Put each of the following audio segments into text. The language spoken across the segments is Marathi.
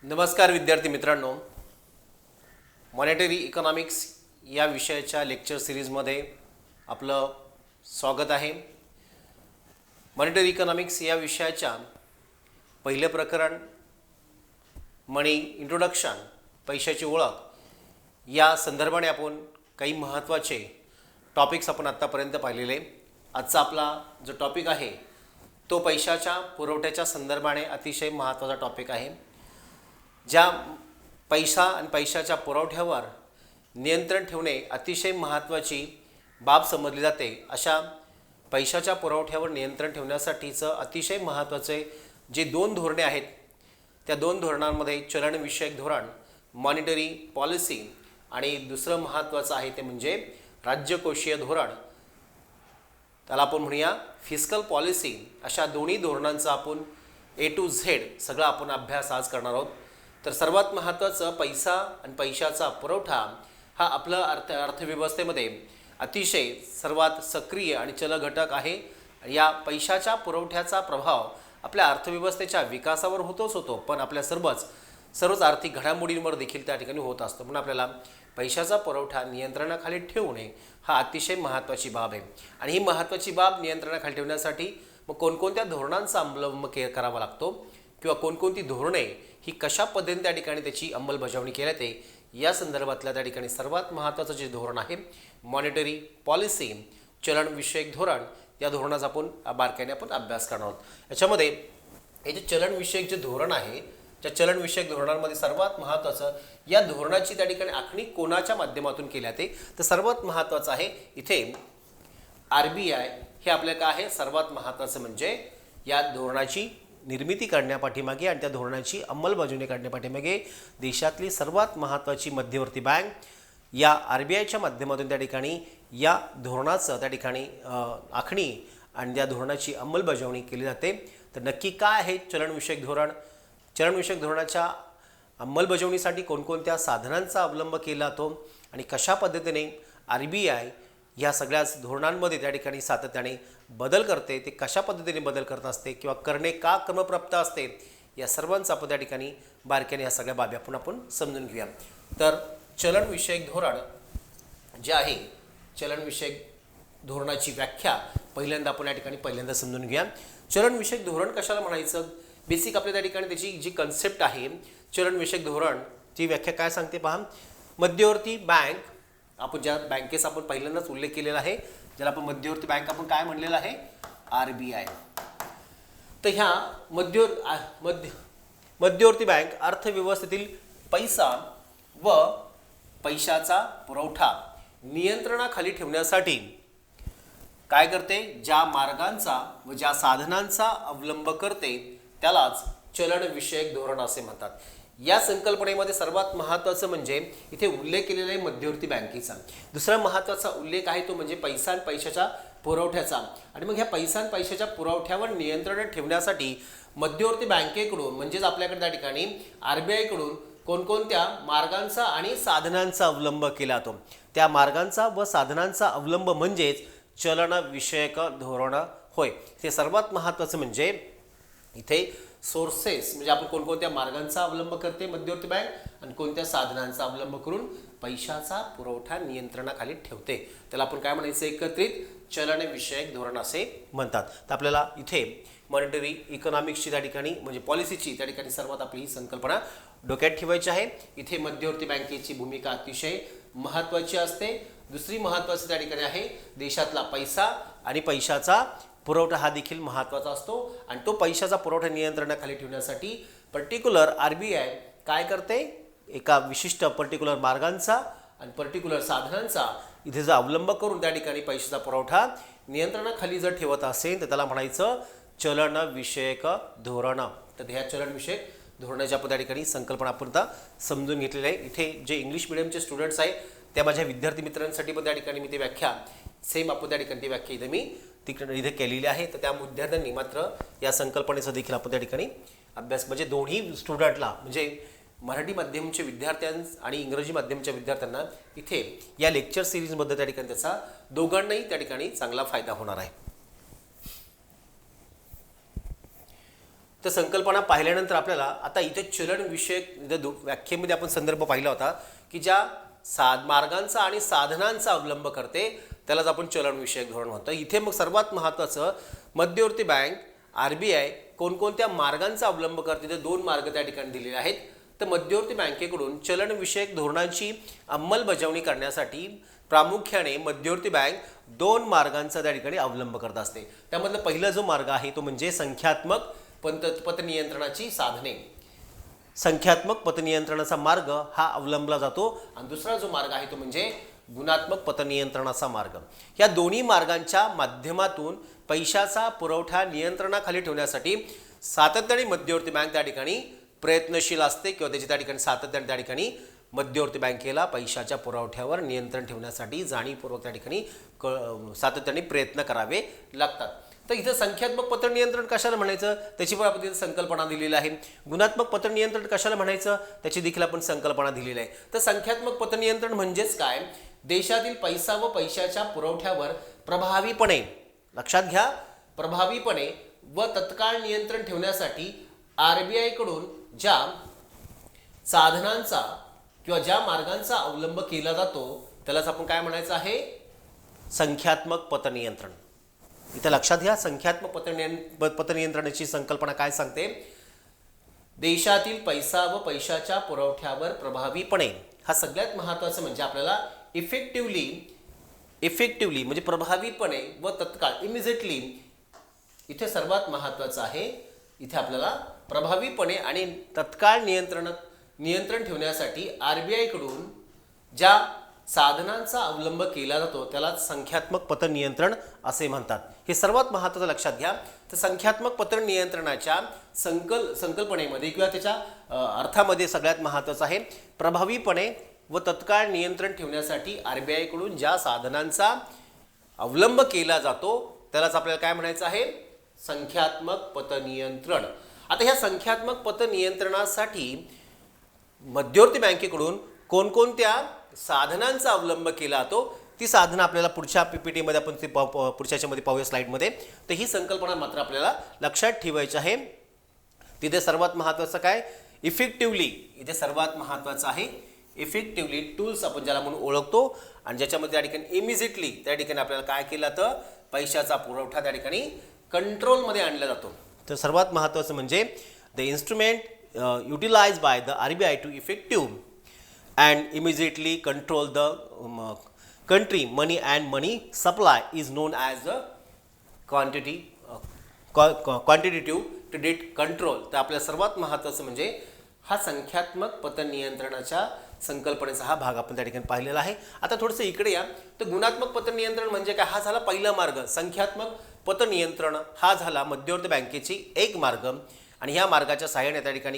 नमस्कार विद्यार्थी मित्रांनो, मॉनिटरी इकॉनॉमिक्स या विषयाच्या लेक्चर सिरीजमध्ये आपलं स्वागत आहे। मॉनिटरी इकॉनॉमिक्स या विषयाच्या पहिले प्रकरण मनी इंट्रोडक्शन, पैशाची ओळख या संदर्भाने आपण काही महत्त्वाचे टॉपिक्स आपण आत्तापर्यंत पाहिलेले। आजचा आपला जो टॉपिक आहे तो पैशाच्या पुरवठ्याच्या संदर्भाने अतिशय महत्त्वाचा टॉपिक आहे। ज्या पैसा आणि पैशाच्या पुरवठ्यावर नियंत्रण ठेवणे अतिशय महत्त्वाची बाब समजली जाते, अशा पैशाच्या पुरवठ्यावर नियंत्रण ठेवण्यासाठीचं अतिशय महत्त्वाचे जे दोन धोरणे आहेत त्या दोन धोरणांमध्ये चलनविषयक धोरण मॉनिटरी पॉलिसी आणि दुसरं महत्त्वाचं आहे ते म्हणजे राज्यकोषीय धोरण, त्याला आपण म्हणूया फिस्कल पॉलिसी। अशा दोन्ही धोरणांचा आपण A to Z सगळा आपण अभ्यास आज करणार आहोत। तर सर्वात महत्त्वाचं पैसा आणि पैशाचा पुरवठा हा आपला अर्थव्यवस्थेमध्ये अतिशय सर्वात सक्रिय आणि चल घटक आहे। या पैशाच्या पुरवठ्याचा प्रभाव आपल्या अर्थव्यवस्थेच्या विकासावर होतो, पण आपल्या सर्वच आर्थिक घडामोडींवर देखील त्या ठिकाणी होत असतो। म्हणून आपल्याला पैशाचा पुरवठा नियंत्रणाखाली ठेवणे हा अतिशय महत्त्वाची बाब आहे। आणि ही महत्त्वाची बाब नियंत्रणाखाली ठेवण्यासाठी मग कोणकोणत्या धोरणांचा अवलंब करावा लागतो किंवा कोणकोणती धोरणे ही कशा पद्धतीने त्या ठिकाणी त्याची अंमलबजावणी केली जाते या संदर्भातल्या त्या ठिकाणी सर्वात महत्त्वाचं जे धोरण आहे मॉनिटरी पॉलिसी, चलनविषयक धोरण, या धोरणाचा आपण बारकाईने आपण अभ्यास करणार आहोत। याच्यामध्ये हे जे चलनविषयक जे धोरण आहे त्या चलनविषयक धोरणांमध्ये सर्वात महत्त्वाचं या धोरणाची त्या ठिकाणी आखणी कोणाच्या माध्यमातून केली जाते तर सर्वात महत्त्वाचं आहे इथे RBI हे आपल्या काय आहे सर्वात महत्त्वाचं म्हणजे या धोरणाची निर्मिती करण्यापाठीमागे आणि त्या धोरणाची अंमलबजावणी करण्यापाठीमागे देशातली सर्वात महत्त्वाची मध्यवर्ती बँक या RBIच्या माध्यमातून त्या ठिकाणी या धोरणाचं त्या ठिकाणी आखणी आणि त्या धोरणाची अंमलबजावणी केली जाते। तर नक्की काय आहे चलनविषयक धोरण, चलनविषयक धोरणाच्या अंमलबजावणीसाठी कोणकोणत्या साधनांचा अवलंब केला जातो आणि कशा पद्धतीने RBI या सगळ्याच धोरणांमध्ये त्या ठिकाणी सातत्याने बदल करते, ते कशा पद्धतीने बदल करत असते किंवा करणे का क्रमप्राप्त असते, या सर्वांचा आपण त्या ठिकाणी बारकाईने या सगळ्या बाबी आपण समजून घेऊया। तर चलनविषयक धोरण जे आहे चलनविषयक धोरणाची व्याख्या पहिल्यांदा आपण या ठिकाणी समजून घेऊया। चलनविषयक धोरण कशाला म्हणायचं, बेसिक आपल्या त्या ठिकाणी त्याची जी कन्सेप्ट आहे चलनविषयक धोरण ची व्याख्या काय सांगते पहा। मध्यवर्ती बँक, आपण ज्या बँकेचा आपण पहिल्यांदाच उल्लेख केलेला आहे ज्याला आपण मध्यवर्ती बँक आपण काय म्हणलेलं आहे RBI। तर ह्या मध्यवर्ती बँक अर्थव्यवस्थेतील पैसा व पैशाचा पुरवठा नियंत्रणाखाली ठेवण्यासाठी काय करते, ज्या मार्गांचा व ज्या साधनांचा अवलंब करते त्यालाच चलनविषयक धोरण असे म्हणतात। या संकल्पनेमध्ये सर्वात महत्त्वाचं म्हणजे इथे उल्लेख केलेला आहे मध्यवर्ती बँकेचा। दुसरा महत्त्वाचा उल्लेख आहे तो म्हणजे पैसा आणि पैशाच्या पुरवठ्याचा। आणि मग ह्या पैसा आणि पैशाच्या पुरवठ्यावर नियंत्रण ठेवण्यासाठी मध्यवर्ती बँकेकडून म्हणजेच आपल्याकडे त्या ठिकाणी RBI कडून कोणकोणत्या मार्गांचा आणि साधनांचा अवलंब केला जातो, त्या मार्गांचा व साधनांचा अवलंब म्हणजेच चलनविषयक धोरण होय। ते सर्वात महत्त्वाचं म्हणजे इथे सोर्सेस म्हणजे आपण कोणकोणत्या मार्गांचा अवलंब करते मध्यवर्ती बँक आणि कोणत्या साधनांचा अवलंब करून पैशाचा पुरवठा नियंत्रणाखाली ठेवते, त्याला आपण काय म्हणायचं एकत्रित चलनविषयक धोरण असे म्हणतात। तर आपल्याला इथे मॉनिटरी इकॉनॉमिक्सची त्या ठिकाणी म्हणजे पॉलिसीची त्या ठिकाणी सर्वात आपली ही संकल्पना डोक्यात ठेवायची आहे। इथे मध्यवर्ती बँकेची भूमिका अतिशय महत्त्वाची असते। दुसरी महत्त्वाची त्या ठिकाणी आहे देशातला पैसा आणि पैशाचा पुरवठा हा देखील महत्त्वाचा असतो आणि तो पैशाचा पुरवठा नियंत्रणाखाली ठेवण्यासाठी पर्टिक्युलर RBI काय करते, एका विशिष्ट पर्टिक्युलर मार्गांचा आणि पर्टिक्युलर साधनांचा इथे जर अवलंब करून त्या ठिकाणी पैशाचा पुरवठा नियंत्रणाखाली जर ठेवत असेल तर त्याला म्हणायचं चलनविषयक धोरण। तर ह्या चलनविषयक धोरणाच्या आपण त्या ठिकाणी संकल्पना आपण आता समजून घेतलेली आहे। इथे जे इंग्लिश मिडियमचे स्टुडंट्स आहेत त्या माझ्या विद्यार्थी मित्रांसाठी पण त्या ठिकाणी मी ती व्याख्या सेम आपण त्या ठिकाणी ती व्याख्या इथे मी इथे केलेली आहे। तर त्या विद्यार्थ्यांनी मात्र या संकल्पनेचा देखील आपण त्या ठिकाणी अभ्यास म्हणजे दोन्ही स्टुडंटला म्हणजे मराठी माध्यमचे विद्यार्थ्यांस आणि इंग्रजी माध्यमच्या विद्यार्थ्यांना इथे या लेक्चर सिरीजमध्ये त्या ठिकाणी त्याचा दोघांनाही त्या ठिकाणी चांगला फायदा होणार आहे। तर संकल्पना पाहिल्यानंतर आपल्याला आता इथे चलन विषयक व्याख्येमध्ये आपण संदर्भ पाहिला होता की ज्या मार्गांचा आणि साधनांचा अवलंब करते त्यालाच आपण चलन विषयक धोरण म्हणतो. इथे मग सर्वात महत्त्वाचं मध्यवर्ती बँक RBI कोणकोणत्या मार्गांचा अवलंब करते ते 2 मार्ग त्या ठिकाणी दिलेले आहेत. तर मध्यवर्ती बँकेकडून चलन विषयक धोरणांची अंमलबजावणी करण्यासाठी प्रामुख्याने मध्यवर्ती बँक 2 मार्गांचा त्या ठिकाणी अवलंब करत असते. त्यामधला पहिला जो मार्ग आहे तो म्हणजे संख्यात्मक पतनियंत्रणाची साधने. संख्यात्मक पतनियंत्रणाचा मार्ग हा अवलंबला जातो आणि दुसरा जो मार्ग आहे तो म्हणजे गुणात्मक पतनियंत्रणाचा मार्ग. या दोन्ही मार्गांच्या माध्यमातून पैशाचा पुरवठा नियंत्रणाखाली ठेवण्यासाठी सातत्याने मध्यवर्ती बँक त्या ठिकाणी प्रयत्नशील असते किंवा त्याची त्या ठिकाणी सातत्याने त्या ठिकाणी मध्यवर्ती बँकेला पैशाच्या पुरवठ्यावर नियंत्रण ठेवण्यासाठी जाणीवपूर्वक त्या ठिकाणी सातत्याने प्रयत्न करावे लागतात. तर इथं संख्यात्मक पतनियंत्रण कशाला म्हणायचं त्याची पण आपण तिथे संकल्पना दिलेली आहे. गुणात्मक पतनियंत्रण कशाला म्हणायचं त्याची देखील आपण संकल्पना दिलेली आहे. तर संख्यात्मक पतनियंत्रण म्हणजेच काय, देशातील पैसा व पैशाच्या पुरवठ्यावर प्रभावीपणे, लक्षात घ्या, प्रभावीपणे व तत्काळ नियंत्रण ठेवण्यासाठी RBI कडून ज्या साधनांचा किंवा ज्या मार्गांचा अवलंब केला जातो त्यालाच आपण काय म्हणायचं आहे, संख्यात्मक पतनियंत्रण. इथे लक्षात घ्या, संख्यात्मक पतनियंत्रणाची संकल्पना काय सांगते, देशातील पैसा व पैशाच्या पुरवठ्यावर प्रभावीपणे, हा सगळ्यात महत्त्वाचं म्हणजे आपल्याला इफेक्टिव्हली म्हणजे प्रभावीपणे व तत्काळ, इमिजिएटली, इथे सर्वात महत्त्वाचं आहे. इथे आपल्याला प्रभावीपणे आणि तत्काळ नियंत्रण ठेवण्यासाठी RBI कडून ज्या साधनांचा अवलंब केला जातो त्याला संख्यात्मक पतनियंत्रण असे म्हणतात. हे सर्वात महत्त्वाचं लक्षात घ्या. तर संख्यात्मक पतनियंत्रणाच्या संकल्पनेमध्ये किंवा त्याच्या अर्थामध्ये सगळ्यात महत्त्वाचं आहे प्रभावीपणे व तत्काळ नियंत्रण ठेवण्यासाठी RBI कडून ज्या साधनांचा अवलंब केला जातो त्यालाच आपल्याला काय म्हणायचं आहे, संख्यात्मक पतनियंत्रण. आता ह्या संख्यात्मक पतनियंत्रणासाठी मध्यवर्ती बँकेकडून कोणकोणत्या साधनांचा अवलंब केला जातो ती साधनं आपल्याला पुढच्या PPT मध्ये आपण ते पुढच्यामध्ये पाहूया स्लाइडमध्ये. तर ही संकल्पना मात्र आपल्याला लक्षात ठेवायची आहे. तिथे सर्वात महत्त्वाचं काय, इफेक्टिव्हली, इथे सर्वात महत्त्वाचं आहे इफेक्टिव्हली टूल्स आपण ज्याला म्हणून ओळखतो आणि ज्याच्यामध्ये त्या ठिकाणी इमिजिएटली त्या ठिकाणी आपल्याला काय केलं तर पैशाचा पुरवठा त्या ठिकाणी कंट्रोलमध्ये आणला जातो. तर सर्वात महत्त्वाचं म्हणजे the instrument utilised by the RBI to effective and immediately control the country money and money supply is known as the quantitative credit control. तर आपल्या सर्वात महत्त्वाचं म्हणजे हा संख्यात्मक पतनियंत्रणाच्या संकल्पनेचा हा भाग आपण त्या ठिकाणी पाहिलेला आहे. आता थोडंसं इकडे या. तर गुणात्मक पतनियंत्रण म्हणजे काय, हा झाला पहिला मार्ग. संख्यात्मक पतनियंत्रण हा झाला मध्यवर्ती बँकेची एक मार्ग आणि ह्या मार्गाच्या सहाय्याने त्या ठिकाणी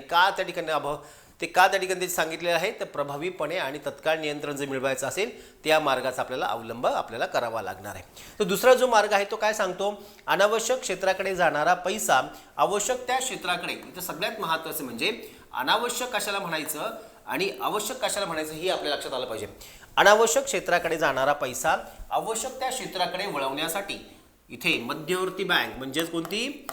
त्या ठिकाणी सांगितलेलं आहे तर प्रभावीपणे आणि तत्काळ नियंत्रण जे मिळवायचं असेल त्या मार्गाचा आपल्याला अवलंब करावा लागणार आहे. तर दुसरा जो मार्ग आहे तो काय सांगतो, अनावश्यक क्षेत्राकडे जाणारा पैसा आवश्यक त्या क्षेत्राकडे. इथं सगळ्यात महत्त्वाचं म्हणजे अनावश्यक कशाला म्हणायचं आणि आवश्यक कशाला म्हणायचं हे आपल्या लक्षात आलं पाहिजे. अनावश्यक क्षेत्राकडे जाणारा पैसा आवश्यक त्या क्षेत्राकडे वळवण्यासाठी इथे मध्यवर्ती बँक म्हणजेच कोणती,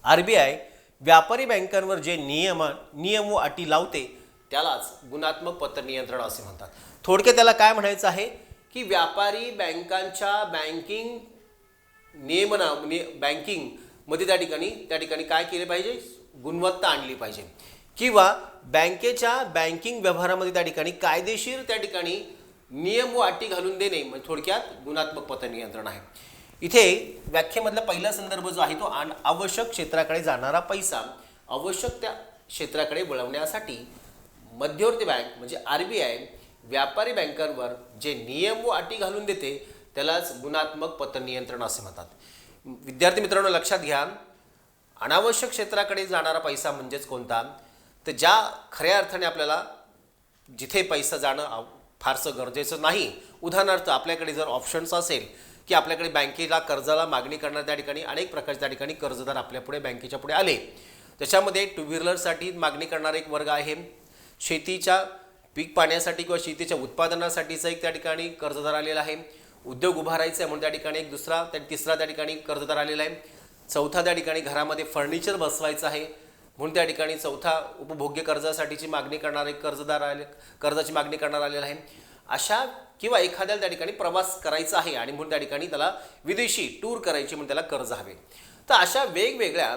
RBI व्यापारी बँकांवर जे नियम व अटी लावते त्यालाच गुणात्मक पतनियंत्रण असे म्हणतात. थोडक्यात त्याला काय म्हणायचं आहे की व्यापारी बँकांच्या बँकिंग मध्ये त्या ठिकाणी काय केले पाहिजे, गुणवत्ता आणली पाहिजे किंवा बँकेच्या बँकिंग व्यवहारामध्ये त्या ठिकाणी कायदेशीर त्या ठिकाणी नियम व अटी घालून देणे म्हणजे थोडक्यात गुणात्मक पतनियंत्रण आहे. इथे व्याख्येमधला पहिला संदर्भ जो आहे तो आवश्यक क्षेत्राकडे जाणारा पैसा आवश्यक त्या क्षेत्राकडे वळवण्यासाठी मध्यवर्ती बँक म्हणजे RBI व्यापारी बँकांवर जे नियम व अटी घालून देते त्यालाच गुणात्मक पतनियंत्रण असे म्हणतात. विद्यार्थी मित्रांनो लक्षात घ्या, अनावश्यक क्षेत्राकडे जाणारा पैसा म्हणजेच कोणता, तर ज्या खऱ्या अर्थाने आपल्याला जिथे पैसा जाणं फारसं गरजेचं नाही. उदाहरणार्थ आपल्याकडे जर ऑप्शन्स असेल की आपल्याकडे बँकेला कर्जाला मागणी करणाऱ्या त्या ठिकाणी अनेक प्रकारच्या त्या ठिकाणी कर्जदार आपल्यापुढे बँकेच्या पुढे आले. त्याच्यामध्ये टू व्हीलरसाठी मागणी करणारा एक वर्ग आहे, शेतीच्या पीक पाण्यासाठी किंवा शेतीच्या उत्पादनासाठीचा एक त्या ठिकाणी कर्जदार आलेला आहे, उद्योग उभारायचा आहे म्हणून त्या ठिकाणी एक तिसरा त्या ठिकाणी कर्जदार आलेला आहे, चौथा त्या ठिकाणी घरामध्ये फर्निचर बसवायचं आहे म्हणून त्या ठिकाणी चौथा उपभोग्य कर्जासाठीची मागणी करणारे कर्जाची मागणी करणार आलेला आहे. अशा किंवा एखाद्याला त्या ठिकाणी प्रवास करायचा आहे आणि म्हणून त्या ठिकाणी त्याला विदेशी टूर करायची म्हणून त्याला कर्ज हवे. तर अशा वेगवेगळ्या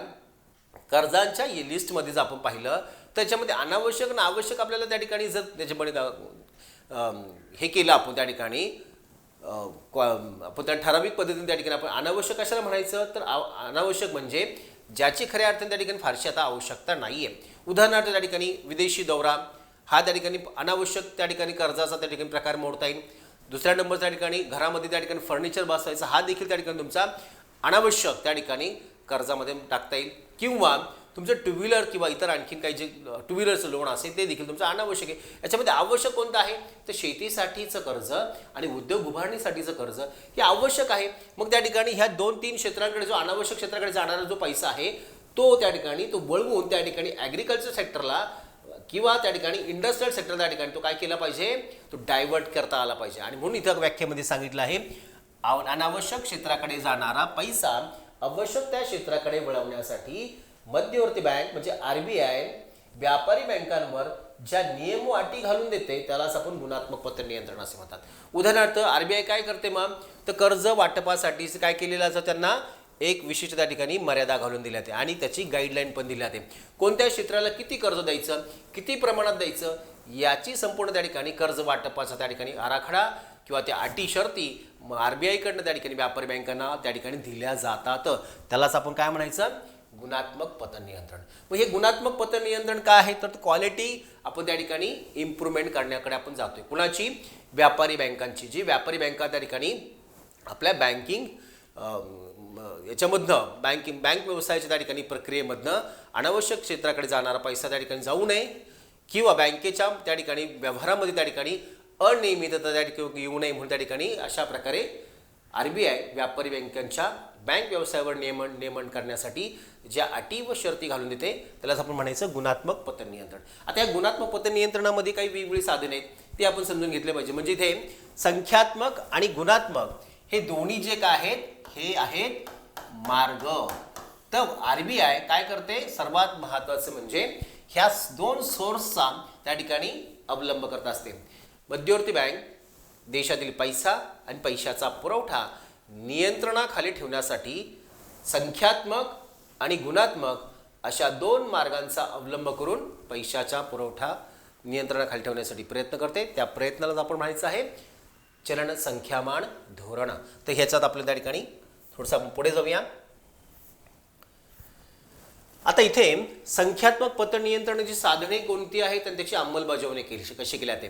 कर्जांच्या लिस्टमध्ये जर आपण पाहिलं त्याच्यामध्ये अनावश्यक आणि आवश्यक आपल्याला त्या ठिकाणी जर त्याच्यामध्ये हे केलं आपण त्या ठिकाणी आपण त्या ठराविक पद्धतीने त्या ठिकाणी आपण अनावश्यक कशाला म्हणायचं तर अनावश्यक म्हणजे ज्याची खऱ्या अर्थाने त्या ठिकाणी फारशी आता आवश्यकता नाही आहे. उदाहरणार्थ त्या ठिकाणी विदेशी दौरा हा त्या ठिकाणी अनावश्यक त्या ठिकाणी कर्जाचा त्या ठिकाणी प्रकार मोडता येईल. दुसऱ्या नंबर त्या ठिकाणी घरामध्ये त्या ठिकाणी फर्निचर बसवायचा हा देखील त्या ठिकाणी तुमचा अनावश्यक त्या ठिकाणी कर्जामध्ये टाकता येईल. किंवा तुमचं टू व्हीलर किंवा इतर आणखीन काही जे टू व्हीलरचं लोन असेल ते देखील तुमचं अनावश्यक आहे. याच्यामध्ये आवश्यक कोणतं आहे तर शेतीसाठीचं कर्ज आणि उद्योग उभारणीसाठीचं कर्ज हे आवश्यक आहे. मग त्या ठिकाणी ह्या 2-3 क्षेत्रांकडे जो अनावश्यक क्षेत्राकडे जाणारा जो पैसा आहे तो त्या ठिकाणी तो वळवून त्या ठिकाणी ॲग्रिकल्चर सेक्टरला किंवा त्या ठिकाणी इंडस्ट्रियल सेक्टर त्या ठिकाणी तो काय केला पाहिजे तो डायव्हर्ट करता आला पाहिजे. आणि म्हणून इथं व्याख्येमध्ये सांगितलं आहे अनावश्यक क्षेत्राकडे जाणारा पैसा आवश्यक त्या क्षेत्राकडे वळवण्यासाठी मध्यवर्ती बँक म्हणजे RBI व्यापारी बँकांवर ज्या नियम व अटी घालून देते त्यालाच आपण गुणात्मक पत्र नियंत्रण असे म्हणतात. उदाहरणार्थ RBI काय करते मग तर कर्ज वाटपासाठी काय केलेलं असं त्यांना एक विशिष्ट त्या ठिकाणी मर्यादा घालून दिल्या जाते आणि त्याची गाईडलाईन पण दिली जाते. कोणत्या क्षेत्राला किती कर्ज द्यायचं किती प्रमाणात द्यायचं याची संपूर्ण त्या ठिकाणी कर्ज वाटपाचा त्या ठिकाणी आराखडा किंवा त्या अटी शर्ती RBI कडनं त्या ठिकाणी व्यापारी बँकांना त्या ठिकाणी दिल्या जातात. त्यालाच आपण काय म्हणायचं गुणात्मक पत नियंत्रण. मग हे गुणात्मक पत नियंत्रण काय आहे तर क्वालिटी आपण त्या ठिकाणी इम्प्रूव्हमेंट करण्याकडे आपण जातोय. कुणाची व्यापारी बँकांची जी व्यापारी बँका त्या ठिकाणी आपल्या बँकिंग याच्यामधनं बँक व्यवसायाच्या त्या ठिकाणी प्रक्रियेमधनं अनावश्यक क्षेत्राकडे जाणारा पैसा त्या ठिकाणी जाऊ नये किंवा बँकेच्या त्या ठिकाणी व्यवहारामध्ये त्या ठिकाणी अनियमितता त्या ठिकाणी येऊ नये म्हणून त्या ठिकाणी अशा प्रकारे RBI व्यापारी बँकांच्या बँक व्यवसायावर नियमन करण्यासाठी ज्या अटी व शर्ती घालून देते त्यालाच आपण म्हणायचं गुणात्मक पत नियंत्रण. आता या गुणात्मक पत नियंत्रणामध्ये काही वेगवेगळी साधने आहेत ते आपण समजून घेतले पाहिजे. म्हणजे इथे संख्यात्मक आणि गुणात्मक हे दोन्ही जे काय आहेत हे आहेत मार्ग. तर RBI काय करते सर्वात महत्त्वाचं म्हणजे ह्या 2 सोर्सचा त्या ठिकाणी अवलंब करत असते. मध्यवर्ती बँक देशातील पैसा आणि पैशाचा पुरवठा नियंत्रणाखाली ठेवण्यासाठी संख्यात्मक आणि गुणात्मक अशा 2 मार्गांचा अवलंब करून पैशाचा पुरवठा नियंत्रणाखाली ठेवण्यासाठी प्रयत्न करते. त्या प्रयत्नालाच आपण म्हणायचं आहे चलन संख्यामान धोरण. तर ह्याच्यात आपल्या त्या ठिकाणी थोडंसं आपण पुढे जाऊया. आता इथे संख्यात्मक पत नियंत्रणाची साधने कोणती आहेत आणि त्याची अंमलबजावणी कशी केली जाते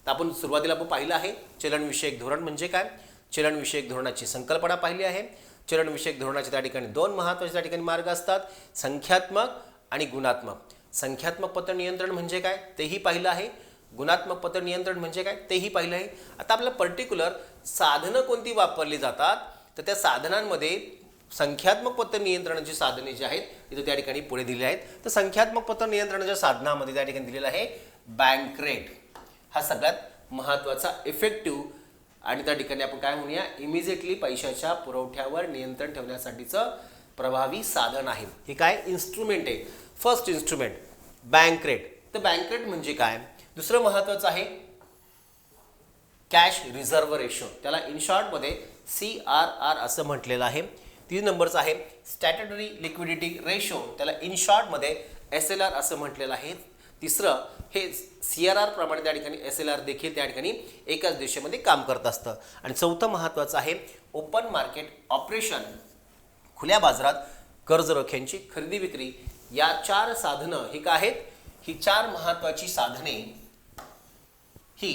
तर आपण सुरुवातीला आपण पाहिलं आहे चलनविषयक धोरण म्हणजे काय चलनविषयक धोरणाची संकल्पना पाहिली आहे. चलनविषयक धोरणाचे त्या ठिकाणी 2 महत्त्वाचे त्या ठिकाणी मार्ग असतात संख्यात्मक आणि गुणात्मक. संख्यात्मक पत नियंत्रण म्हणजे काय तेही पाहिलं आहे. गुणात्मक पत नियंत्रण म्हणजे काय तेही पाहिलं आहे. आता आपल्याला पर्टिक्युलर साधनं कोणती वापरली जातात तर त्या साधनांमध्ये संख्यात्मक पत नियंत्रणाची साधने जी आहेत तिथे त्या ठिकाणी पुढे दिली आहेत. तर संख्यात्मक पत नियंत्रणाच्या साधनामध्ये त्या ठिकाणी दिलेलं आहे बँक रेट हा सगळ्यात महत्त्वाचा इफेक्टिव्ह आणि त्या ठिकाणी आपण काय म्हणूया इमिजिएटली पैशाच्या पुरवठ्यावर नियंत्रण ठेवण्यासाठीचं प्रभावी साधन आहे. हे काय इन्स्ट्रुमेंट आहे. First instrument bank rate. तर बँक रेट म्हणजे काय दुसरं महत्त्वाचं आहे कॅश रिझर्व्ह रेशो त्याला इन शॉर्टमध्ये CRR असं म्हटलेलं आहे. 3 नंबरचं आहे स्टॅट्युटरी लिक्विडिटी रेशो त्याला इन शॉर्टमध्ये SLR असं म्हटलेलं आहे. तिसरं हे CRR प्रमाणे त्या ठिकाणी SLR देखील त्या ठिकाणी एकाच दिशेमध्ये काम करत असतं. आणि चौथं महत्त्वाचं आहे ओपन मार्केट ऑपरेशन खुल्या बाजारात कर्ज रोख्यांची खरेदी विक्री. या 4 साधनं ही काय आहेत ही 4 महत्त्वाची साधने ही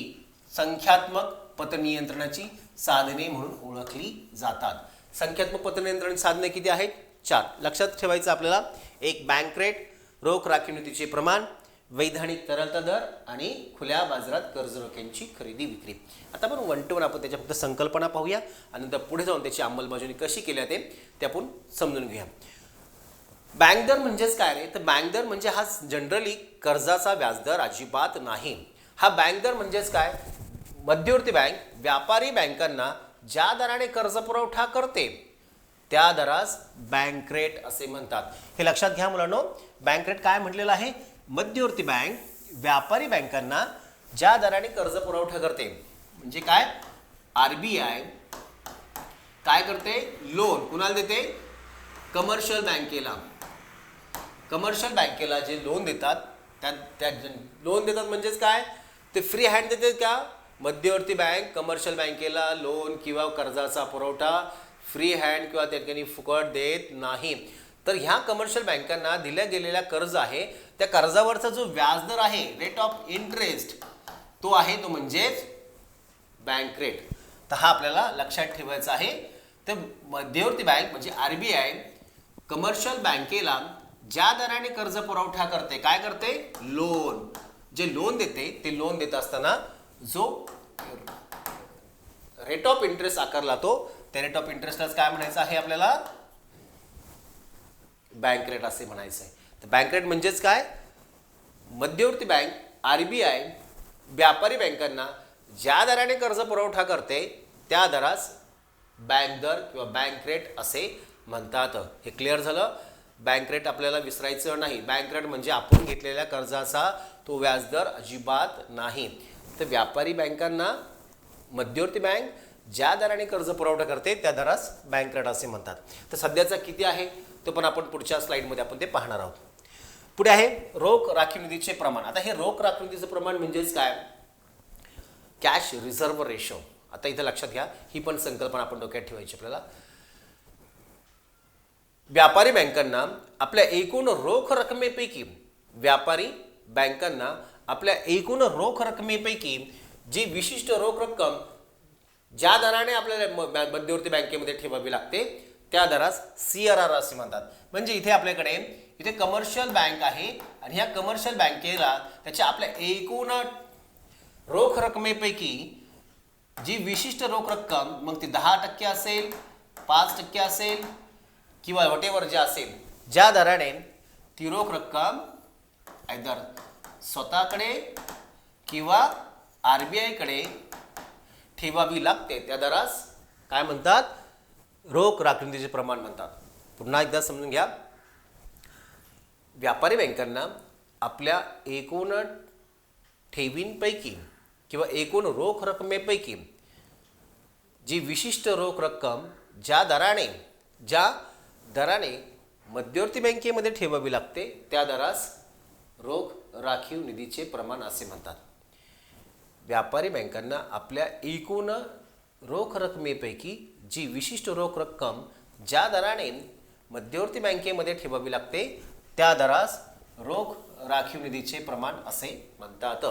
संख्यात्मक पत नियंत्रणाची साधने म्हणून ओळखली जातात. संख्यात्मक पत नियंत्रण साधने किती आहेत 4 लक्षात ठेवायचं आपल्याला. एक बँक रेट रोख राखीवनीतीचे प्रमाण वैधानिक तरलता दर आणि खुल्या बाजारात कर्ज रोख्यांची खरेदी विक्री. आता आपण 1 to 1 आपण त्याच्या फक्त संकल्पना पाहूया आणि नंतर पुढे जाऊन त्याची अंमलबजावणी कशी केली जाते ते आपण समजून घेऊया. बँक दर म्हणजेच काय रे तर बँक दर म्हणजे हा जनरली कर्जाचा व्याजदर अजिबात नाही. हा बँक दर म्हणजेच काय मध्यवर्ती बँक व्यापारी बँकांना ज्या दराने कर्ज पुरवठा करते त्या दरास बँक रेट असे म्हणतात. हे लक्षात घ्या मुलांनो. बँक रेट काय म्हटलेलं आहे? मध्यवर्ती बँक व्यापारी बँकांना ज्या दराने कर्ज पुरवठा करते, म्हणजे काय, RBI काय करते, लोन कुणाला देते, कमर्शियल बँकेला. कमर्शियल बँकेला जे लोन देतात त्या लोन देतात म्हणजेच काय, ते फ्री हँड देतात का? मध्यवर्ती बँक कमर्शियल बँकेला लोन किंवा कर्जाचा पुरवठा फ्री हँड किंवा त्या ठिकाणी फुकट देत नाही. तर ह्या कमर्शियल बँकांना दिल्या गेलेल्या कर्ज आहे त्या कर्जावरचा जो व्याजदर आहे, रेट ऑफ इंटरेस्ट, तो आहे तो म्हणजेच बँक रेट. तर हा आपल्याला लक्षात ठेवायचा आहे. तर मध्यवर्ती बँक म्हणजे RBI कमर्शियल बँकेला ज्या दराने कर्ज पुरवठा करते, काय करते, लोन, जे लोन देते ते लोन देत असताना जो रेट ऑफ इंटरेस्ट आकारला तो, त्या रेट ऑफ इंटरेस्टलाच काय म्हणायचं आहे आपल्याला, बँक रेट असे म्हणायचं आहे. तर बँक रेट म्हणजेच काय, मध्यवर्ती बँक RBI व्यापारी बँकांना ज्या दराने कर्ज पुरवठा करते त्या दरास बँक दर किंवा बँक रेट असे म्हणतात. हे क्लिअर झालं. बँक रेट आपल्याला विसरायचं नाही. बँक रेट म्हणजे आपण घेतलेल्या कर्जाचा तो व्याजदर अजिबात नाही. तर व्यापारी बँकांना मध्यवर्ती बँक ज्या दराने कर्ज पुरवठा करते त्या दरास बँक रेट असे म्हणतात. तर सध्याचा किती आहे तो पण आपण पुढच्या स्लाइडमध्ये आपण ते पाहणार आहोत. पुढे आहे रोख राखीव निधीचे प्रमाण. आता हे रोख राखीव निधीचे प्रमाण म्हणजेच काय, कॅश रिझर्व्ह रेशो. आता इथं लक्षात घ्या, ही पण संकल्पना आपण डोक्यात ठेवायची आपल्याला. व्यापारी बँकांना आपल्या एकूण रोख रकमेपैकी, व्यापारी बँकांना आपल्या एकूण रोख रकमेपैकी जी विशिष्ट रोख रक्कम ज्या दराने आपल्याला मध्यवर्ती बँकेमध्ये ठेवावी लागते त्या दरास CRR असे म्हणतात. म्हणजे इथे आपल्याकडे इथे कमर्शियल बँक आहे आणि ह्या कमर्शियल बँकेला त्याच्या आपल्या एकूण रोख रकमेपैकी जी विशिष्ट रोख रक्कम, मग ती 10% असेल, 5% असेल किंवा व्हॉटेवर जे असेल, ज्या दराने ती रोख रक्कम आयदर स्वतःकडे किंवा RBI कडे ठेवावी लागते त्या दरास काय म्हणतात, रोख राखीव निधीचे प्रमाण म्हणतात. पुन्हा एकदा समजून घ्या. व्यापारी बँकांना आपल्या एकूण ठेवींपैकी किंवा एकूण रोख रकमेपैकी जी विशिष्ट रोख रक्कम ज्या दराने मध्यवर्ती बँकेमध्ये ठेवावी लागते त्या दरास रोख राखीव निधीचे प्रमाण असे म्हणतात. व्यापारी बँकांना आपल्या एकूण रोख रकमेपैकी जी विशिष्ट रोख रक्कम ज्या दराने मध्यवर्ती बँकेमध्ये ठेवावी लागते त्या दरास रोख राखीव निधीचे प्रमाण असे म्हणतात.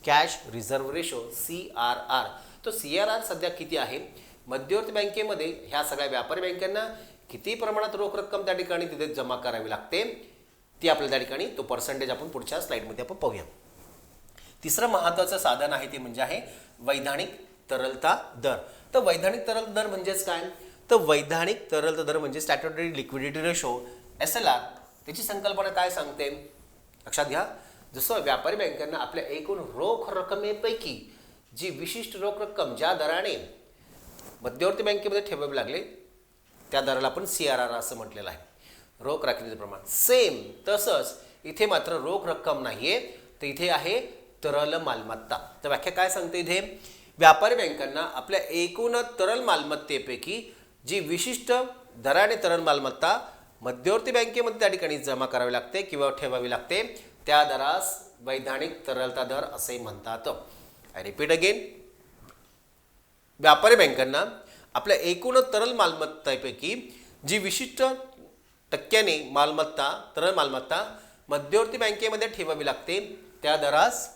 Cash reserve ratio CRR. तो CRR सध्या किती आहे, मध्यवर्ती बँकेमध्ये ह्या सगळ्या व्यापारी बँकांना किती प्रमाणात रोख रक्कम त्या ठिकाणी तिथे जमा करावी लागते ती आपल्या त्या ठिकाणी तो पर्सेंटेज आपण पुढच्या स्लाइडमध्ये आपण पाहूया. तिसरं महत्त्वाचं साधन आहे ते म्हणजे आहे वैधानिक तरलता दर. तर वैधानिक तरलता दर म्हणजेच काय, तर वैधानिक तरलता दर म्हणजे स्टॅट्युटरी लिक्विडिटी रेशो SLR. त्याची संकल्पना काय सांगते लक्षात घ्या. जसं व्यापारी बँकांना आपल्या एकूण रोख रकमेपैकी जी विशिष्ट रोख रक्कम ज्या दराने मध्यवर्ती बँकेमध्ये ठेवावी लागले त्या दराला आपण CRR असं म्हटलेलं आहे, रोख राखीव प्रमाण. सेम तसंच इथे मात्र रोख रक्कम नाहीये, तर इथे आहे तरल मालमत्ता. तर व्याख्या काय सांगते इथे, व्यापारी बँकांना आपल्या एकूण तरल मालमत्तेपैकी जी विशिष्ट दराने तरल मालमत्ता मध्यवर्ती बँकेमध्ये त्या ठिकाणी जमा करावी लागते किंवा ठेवावी लागते त्या दरास वैधानिक तरलता दर असे म्हणतात. I repeat again. व्यापारी बँकांना आपल्या एकूण तरल मालमत्तेपैकी जी विशिष्ट टक्क्याने तरल मालमत्ता मध्यवर्ती बँकेमध्ये ठेवावी लागते त्या दरास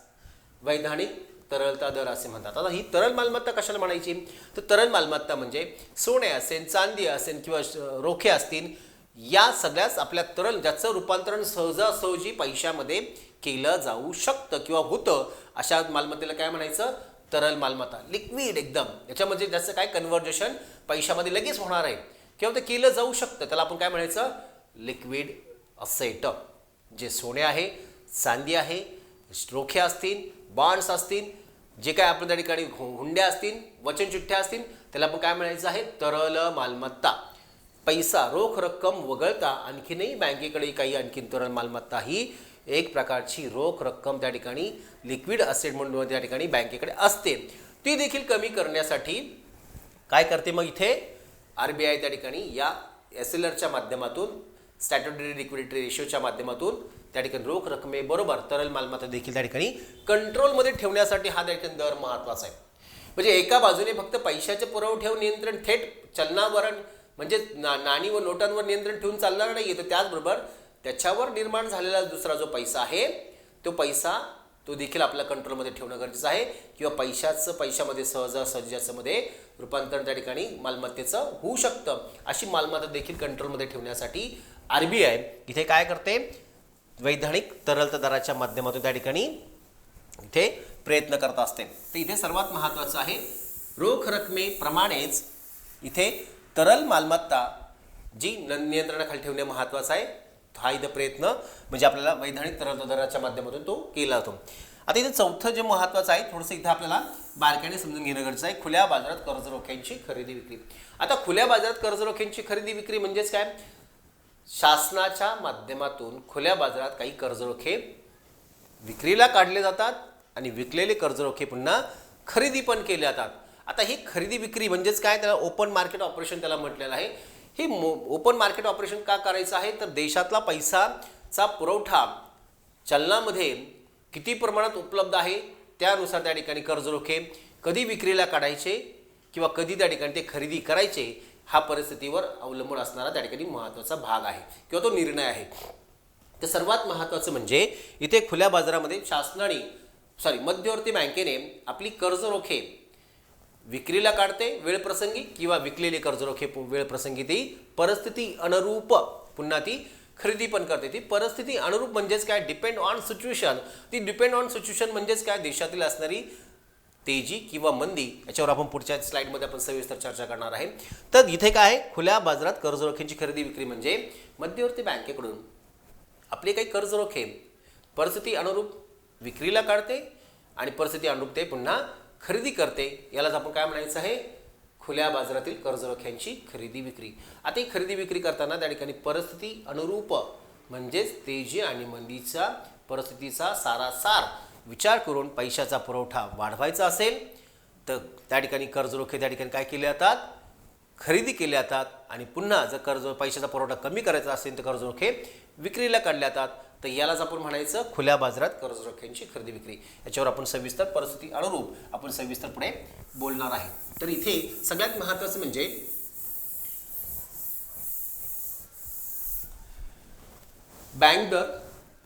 वैधानिक तरलता दर असे म्हणतात. आता ही तरल मालमत्ता कशाला म्हणायची, तर तरल मालमत्ता म्हणजे सोने असेल, चांदी असेल किंवा रोखे असतील, या सगळ्याच आपल्या तरल ज्याचं रूपांतरण सहजासहजी पैशामध्ये केलं जाऊ शकतं किंवा होतं अशा मालमत्तेला काय म्हणायचं, तरल मालमत्ता. लिक्विड एकदम, याच्यामध्ये ज्याचं काय कन्व्हर्जेशन पैशामध्ये लगेच होणार आहे किंवा ते केलं जाऊ शकतं त्याला आपण काय म्हणायचं, लिक्विड असेट. जे सोने आहे, चांदी आहे, रोखे असतील, बॉन्ड्स असतील, जे काय आपण त्या ठिकाणी हुंड्या असतील, वचन चिठ्ठ्या असतील, त्याला आपण काय म्हणायचं आहे, तरल मालमत्ता. पैसा रोख रक्कम वगळता आणखीनही बँकेकडे काही आणखीन तरल मालमत्ता ही एक प्रकारची रोख रक्कम त्या ठिकाणी लिक्विड असेट म्हणून त्या ठिकाणी बँकेकडे असते, ती देखील कमी करण्यासाठी काय करते मग इथे RBI त्या ठिकाणी या SLRच्या माध्यमातून स्टॅट्युटरी लिक्विडिटी रेशोच्या माध्यमातून त्या ठिकाणी रोख रकमेबरोबर तरल मालमत्ता देखील त्या ठिकाणी कंट्रोलमध्ये ठेवण्यासाठी हा देखील दर महत्त्वाचा आहे. म्हणजे एका बाजूने फक्त पैशाचे पुरवठ्यावर नियंत्रण थेट चलनावर म्हणजे नाणी व नोटांवर नियंत्रण ठेवून चालणार नाही, तर त्याचबरोबर त्याच्यावर निर्माण झालेला दुसरा जो पैसा आहे तो पैसा तो देखील आपल्या कंट्रोलमध्ये ठेवणं गरजेचं आहे, किंवा पैशामध्ये सहजासहजीमध्ये रूपांतरण त्या ठिकाणी मालमत्तेचं होऊ शकतं. अशी मालमत्ता देखील कंट्रोलमध्ये ठेवण्यासाठी RBI इथे काय करते, वैधानिक तरलता दराच्या माध्यमातून त्या ठिकाणी इथे प्रयत्न करत असते. तर इथे सर्वात महत्त्वाचं आहे रोख रकमेप्रमाणेच इथे तरल मालमत्ता जी नियंत्रणाखाली ठेवणे महत्त्वाचं आहे. हा इथं प्रयत्न म्हणजे आपल्याला वैधानिक तरलता दराच्या माध्यमातून तो केला जातो. आता इथे चौथं जे महत्त्वाचं आहे थोडंसं इथं आपल्याला बारकाईने समजून घेणं गरजेचं आहे, खुल्या बाजारात कर्जरोख्यांची खरेदी विक्री. आता खुल्या बाजारात कर्जरोख्यांची खरेदी विक्री म्हणजेच काय, शासनाच्या माध्यमातून खुल्या बाजारात काही कर्जरोखे विक्रीला काढले जातात आणि विकलेले कर्जरोखे पुन्हा खरेदी पण केले जातात. आता ही खरेदी विक्री म्हणजेच काय, त्याला ओपन मार्केट ऑपरेशन त्याला म्हटलेलं आहे. हे ओपन मार्केट ऑपरेशन का करायचं आहे, तर देशातला पैसाचा पुरवठा चलनामध्ये किती प्रमाणात उपलब्ध आहे त्यानुसार त्या ठिकाणी कर्जरोखे कधी विक्रीला काढायचे किंवा कधी त्या ठिकाणी ते खरेदी करायचे हा परिस्थितीवर अवलंबून असणारा त्या ठिकाणी महत्त्वाचा भाग आहे किंवा तो निर्णय आहे. तर सर्वात महत्त्वाचं म्हणजे इथे खुल्या बाजारामध्ये मध्यवर्ती बँकेने आपली कर्जरोखे विक्रीला काढते वेळप्रसंगी किंवा विकलेली कर्जरोखे वेळप्रसंगी ती परिस्थिती अनुरूप पुन्हा ती खरेदी पण करते. ती परिस्थिती अनुरूप म्हणजेच काय, डिपेंड ऑन सिच्युएशन. ती डिपेंड ऑन सिच्युएशन म्हणजेच काय, देशातील असणारी तेजी किंवा मंदी, याच्यावर आपण पुढच्या स्लाइडमध्ये आपण सविस्तर चर्चा करणार आहे. तर इथे काय, खुल्या बाजारात कर्जरोख्यांची खरेदी विक्री म्हणजे मध्यवर्ती बँकेकडून आपले काही कर्जरोखे परिस्थिती अनुरूप विक्रीला काढते आणि परिस्थिती अनुरूप ते पुन्हा खरेदी करते. यालाच आपण काय म्हणायचं आहे, खुल्या बाजारातील कर्जरोख्यांची खरेदी विक्री. आता ही खरेदी विक्री करताना त्या ठिकाणी परिस्थिती अनुरूप म्हणजेच तेजी आणि मंदीच्या परिस्थितीचा सारासार विचार करून पैशाचा पुरवठा वाढवायचा असेल तर त्या ठिकाणी कर्जरोखे त्या ठिकाणी काय केले जातात, खरेदी केले जातात. आणि पुन्हा जर पैशाचा पुरवठा कमी करायचा असेल तर कर्जरोखे विक्रीला काढले जातात. तर यालाच आपण म्हणायचं खुल्या बाजारात कर्जरोख्यांची खरेदी विक्री. याच्यावर आपण सविस्तर परिस्थिती अनुरूप आपण सविस्तर पुढे बोलणार आहे. तर इथे सगळ्यात महत्त्वाचं म्हणजे बँक दर,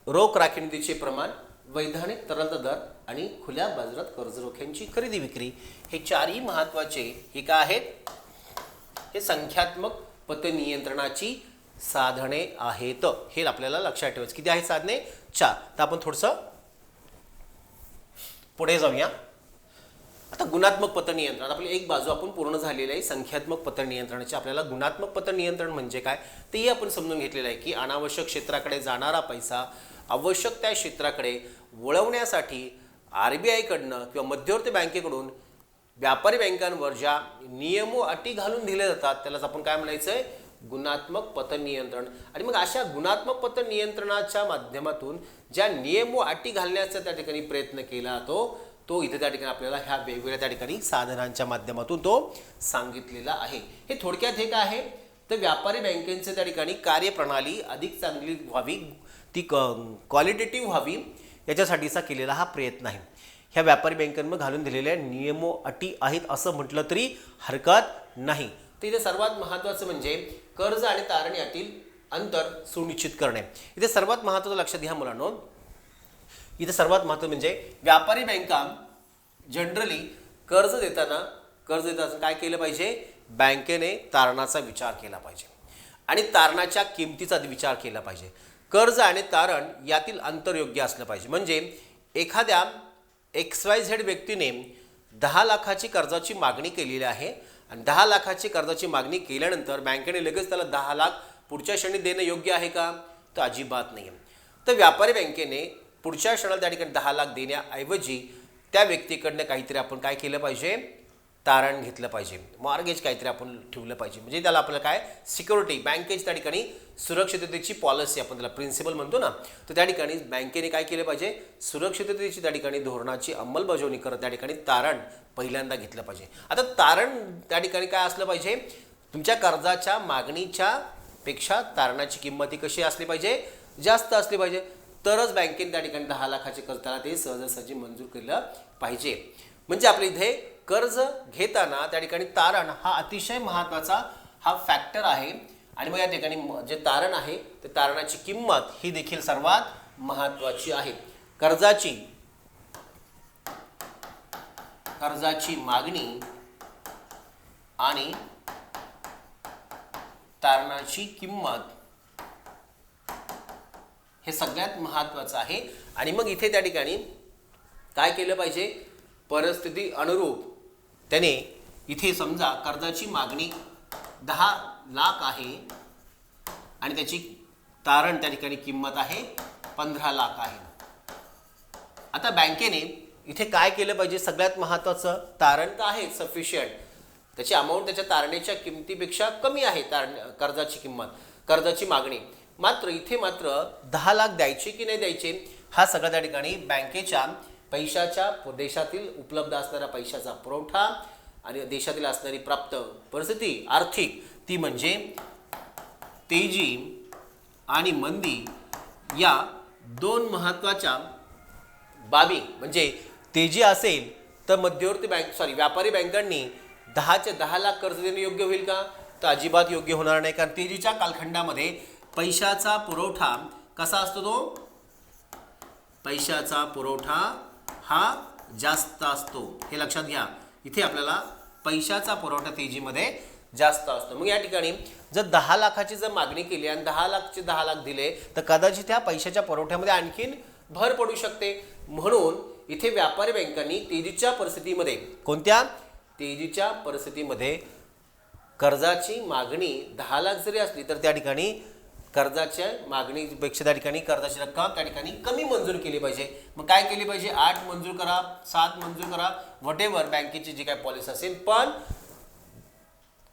रोख राखीव प्रमाण, वैधानिक तरलता दर आणि खुल्या बाजारात कर्जरोख्यांची खरेदी विक्री हे चारही महत्त्वाचे हे काय आहेत, हे संख्यात्मक पतनियंत्रणाची साधने आहेत. हे आपल्याला लक्षात ठेवायचं. किती आहेत साधने? 4. तर आपण थोडंसं पुढे जाऊया. आता गुणात्मक पतनियंत्रण आपली एक बाजू आपण पूर्ण झालेली आहे संख्यात्मक पतनियंत्रणाची. आपल्याला गुणात्मक पतनियंत्रण म्हणजे काय तेही आपण समजून घेतलेलं आहे की अनावश्यक क्षेत्राकडे जाणारा पैसा आवश्यक त्या क्षेत्राकडे वळवण्यासाठी RBI कडनं किंवा मध्यवर्ती बँकेकडून व्यापारी बँकांवर ज्या नियम व अटी घालून दिले जातात त्यालाच आपण काय म्हणायचं आहे, गुणात्मक पतनियंत्रण. आणि मग अशा गुणात्मक पतनियंत्रणाच्या माध्यमातून ज्या नियम व अटी घालण्याचा त्या ठिकाणी प्रयत्न केला तो इथे त्या ठिकाणी आपल्याला ह्या वेगवेगळ्या त्या ठिकाणी साधनांच्या माध्यमातून तो सांगितलेला आहे. हे थोडक्यात हे काय आहे तर व्यापारी बँकेचे त्या ठिकाणी कार्यप्रणाली अधिक चांगली व्हावी, ती क्वालिटेटिव्ह व्हावी याच्यासाठीचा केलेला हा प्रयत्न आहे. ह्या व्यापारी बँकांमध्ये घालून दिलेल्या नियम व अटी आहेत असं म्हटलं तरी हरकत नाही. तर इथे सर्वात महत्त्वाचं म्हणजे कर्ज आणि तारण यातील अंतर सुनिश्चित करणे. इथे सर्वात महत्त्वाचं लक्षात घ्या मुलांनो, इथे सर्वात महत्त्वाचं म्हणजे व्यापारी बँका जनरली कर्ज देताना काय केलं पाहिजे, बँकेने तारणाचा विचार केला पाहिजे आणि तारणाच्या किमतीचा विचार केला पाहिजे. कर्ज आणि तारण यातील अंतर योग्य असलं पाहिजे. म्हणजे एखाद्या XYZ व्यक्तीने 10 लाखाची कर्जाची मागणी केलेली आहे आणि 10 लाखाची कर्जाची मागणी केल्यानंतर बँकेने लगेच त्याला 10 लाख पुढच्या क्षणी देणं योग्य आहे का, तर अजिबात नाही. तर व्यापारी बँकेने पुढच्या क्षणाला त्या ठिकाणी 10 लाख देण्याऐवजी त्या व्यक्तीकडनं काहीतरी आपण काय केलं पाहिजे, तारण घेतलं पाहिजे, मॉर्गेज काहीतरी आपण ठेवलं पाहिजे, म्हणजे त्याला आपल्याला काय सिक्युरिटी, बँकेची त्या ठिकाणी सुरक्षिततेची पॉलिसी आपण त्याला प्रिन्सिपल म्हणतो ना, तर त्या ठिकाणी बँकेने काय केलं पाहिजे, सुरक्षिततेची त्या ठिकाणी धोरणाची अंमलबजावणी करत त्या ठिकाणी तारण पहिल्यांदा घेतलं पाहिजे. आता तारण त्या ठिकाणी काय असलं पाहिजे, तुमच्या कर्जाच्या मागणीच्या पेक्षा तारणाची किंमत ही कशी असली पाहिजे, जास्त असली पाहिजे, तरच बँकेने त्या ठिकाणी 10 लाखाचे कर्ज त्याला ते सहजासहजी मंजूर केलं पाहिजे. म्हणजे आपल्या इथे कर्ज घेताना त्या ठिकाणी तारण हा अतिशय महत्त्वाचा हा फॅक्टर आहे. आणि मग या ठिकाणी जे तारण आहे ते तारणाची किंमत ही देखील सर्वात महत्त्वाची आहे. कर्जाची मागणी आणि तारणाची किंमत हे सगळ्यात महत्त्वाचं आहे. आणि मग इथे त्या ठिकाणी काय केलं पाहिजे, परिस्थिती अनुरूप त्याने इथे समजा कर्जाची मागणी 10 लाख आहे आणि त्याची तारण त्या ठिकाणी किंमत आहे 15 लाख आहे. आता बँकेने इथे काय केलं पाहिजे, सगळ्यात महत्त्वाचं तारण तर आहे सफिशियंट, त्याची अमाऊंट त्याच्या तारण्याच्या किमतीपेक्षा कमी आहे कर्जाची किंमत, कर्जाची मागणी, मात्र इथे मात्र 10 लाख द्यायचे की नाही द्यायचे हा सगळा त्या ठिकाणी बँकेच्या पैशाच्या, देशातील उपलब्ध असणाऱ्या पैशाचा पुरवठा आणि देशातील असणारी प्राप्त परिस्थिती आर्थिक, ती म्हणजे तेजी आणि मंदी या दोन महत्त्वाच्या बाबी. म्हणजे तेजी असेल तर मध्यवर्ती व्यापारी बँकांनी 10 लाख कर्ज देणे योग्य होईल का, तर अजिबात योग्य होणार नाही. कारण तेजीच्या कालखंडामध्ये पैशाचा पुरवठा कसा असतो, तो पैशाचा पुरवठा हा जास्त असतो, हे लक्षात घ्या. इथे आपल्याला पैशाचा पुरवठा तेजीमध्ये जास्त असतो. मग या ठिकाणी जर 10 लाखाची जर मागणी केली आणि 10 लाख दिले तर कदाचित त्या पैशाच्या पुरवठ्यामध्ये आणखीन भर पडू शकते. म्हणून इथे व्यापारी बँकांनी तेजीच्या परिस्थितीमध्ये, कोणत्या तेजीच्या परिस्थितीमध्ये कर्जाची मागणी 10 लाख जरी असली तर त्या ठिकाणी कर्जाच्या मागणीपेक्षा त्या ठिकाणी कर्जाची रक्कम त्या ठिकाणी कमी मंजूर केली पाहिजे. मग काय केली पाहिजे, 8 मंजूर करा, 7 मंजूर करा, व्हॉटेवर बँकेची जी काय पॉलिसी असेल, पण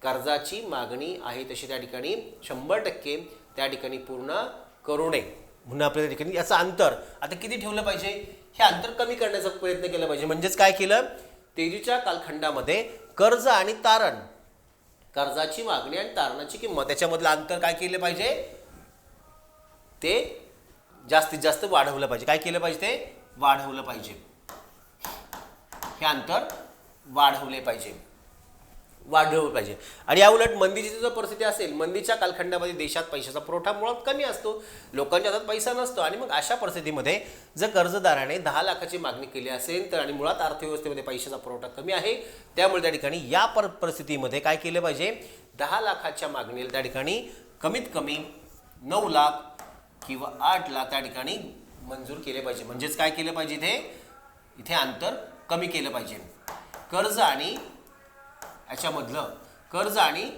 कर्जाची मागणी आहे तशी त्या ठिकाणी 100% त्या ठिकाणी पूर्ण करू नये. म्हणून आपल्या ठिकाणी याचं अंतर आता किती ठेवलं पाहिजे, हे अंतर कमी करण्याचा प्रयत्न केला पाहिजे. म्हणजेच काय केलं, तेजीच्या कालखंडामध्ये कर्ज आणि तारण, कर्जाची मागणी आणि तारणाची किंमत त्याच्यामधलं अंतर काय केलं पाहिजे, ते जास्तीत जास्त वाढवलं पाहिजे. काय केलं पाहिजे, ते वाढवलं पाहिजे, हे अंतर वाढवले पाहिजे. आणि या उलट मंदीची जर परिस्थिती असेल, मंदीच्या कालखंडामध्ये देशात पैशाचा पुरवठा मुळात कमी असतो, लोकांच्या हातात पैसा नसतो, आणि मग अशा परिस्थितीमध्ये जर कर्जदाराने 10 लाखाची मागणी केली असेल तर आणि मुळात अर्थव्यवस्थेमध्ये पैशाचा पुरवठा कमी आहे, त्यामुळे त्या ठिकाणी या परिस्थितीमध्ये काय केलं पाहिजे, 10 लाखाच्या मागणीला त्या ठिकाणी कमीत कमी 9 लाख किंवा 8 लाख त्या ठिकाणी मंजूर केले पाहिजे. म्हणजेच काय केलं पाहिजे, इथे अंतर कमी केलं पाहिजे. कर्ज आणि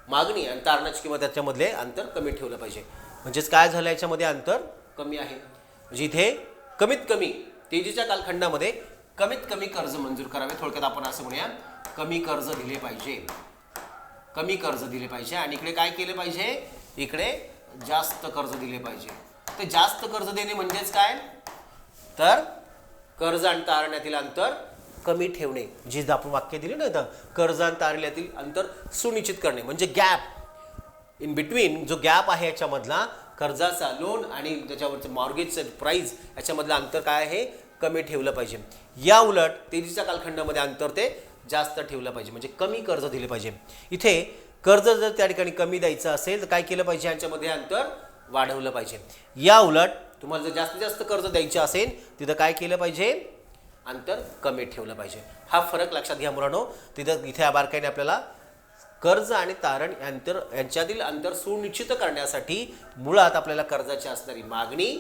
मागणी आणि तारणाची किंमत त्याच्यामधले अंतर कमी ठेवलं पाहिजे. म्हणजेच काय झालं, याच्यामध्ये अंतर कमी आहे. म्हणजे इथे कमीत कमी तेजीच्या कालखंडामध्ये कमीत कमी कर्ज मंजूर करावे. थोडक्यात आपण असं म्हणूया, कमी कर्ज दिले पाहिजे. आणि इकडे काय केले पाहिजे, इकडे जास्त कर्ज दिले पाहिजे. तर जास्त कर्ज देणे म्हणजेच काय, तर कर्ज आणि तारण्यातील अंतर कमी ठेवणे. जे आपण वाक्य दिले ना, तर कर्ज आणि तारण्यातील अंतर सुनिश्चित करणे, म्हणजे गॅप इन बिटवीन, जो गॅप आहे याच्यामधला कर्जाचा, लोन आणि त्याच्यावरचं मॉर्गेजचं प्राइस, याच्यामधलं अंतर काय आहे, कमी ठेवलं पाहिजे. या उलट तेजीच्या कालखंडामध्ये अंतर ते जास्त ठेवलं पाहिजे, म्हणजे कमी कर्ज दिले पाहिजे. इथे कर्ज जर त्या ठिकाणी कमी द्यायचं असेल तर काय केलं पाहिजे, यांच्यामध्ये अंतर वाढवलं पाहिजे. या उलट तुम्हाला जर जास्तीत जास्त कर्ज द्यायचे असेल तिथं काय केलं पाहिजे, अंतर कमी ठेवलं पाहिजे. हा फरक लक्षात घ्या मुलांनो. तिथं इथे बारकाईने आपल्याला कर्ज आणि तारण यांच्यातील अंतर सुनिश्चित करण्यासाठी मुळात आपल्याला कर्जाची असणारी मागणी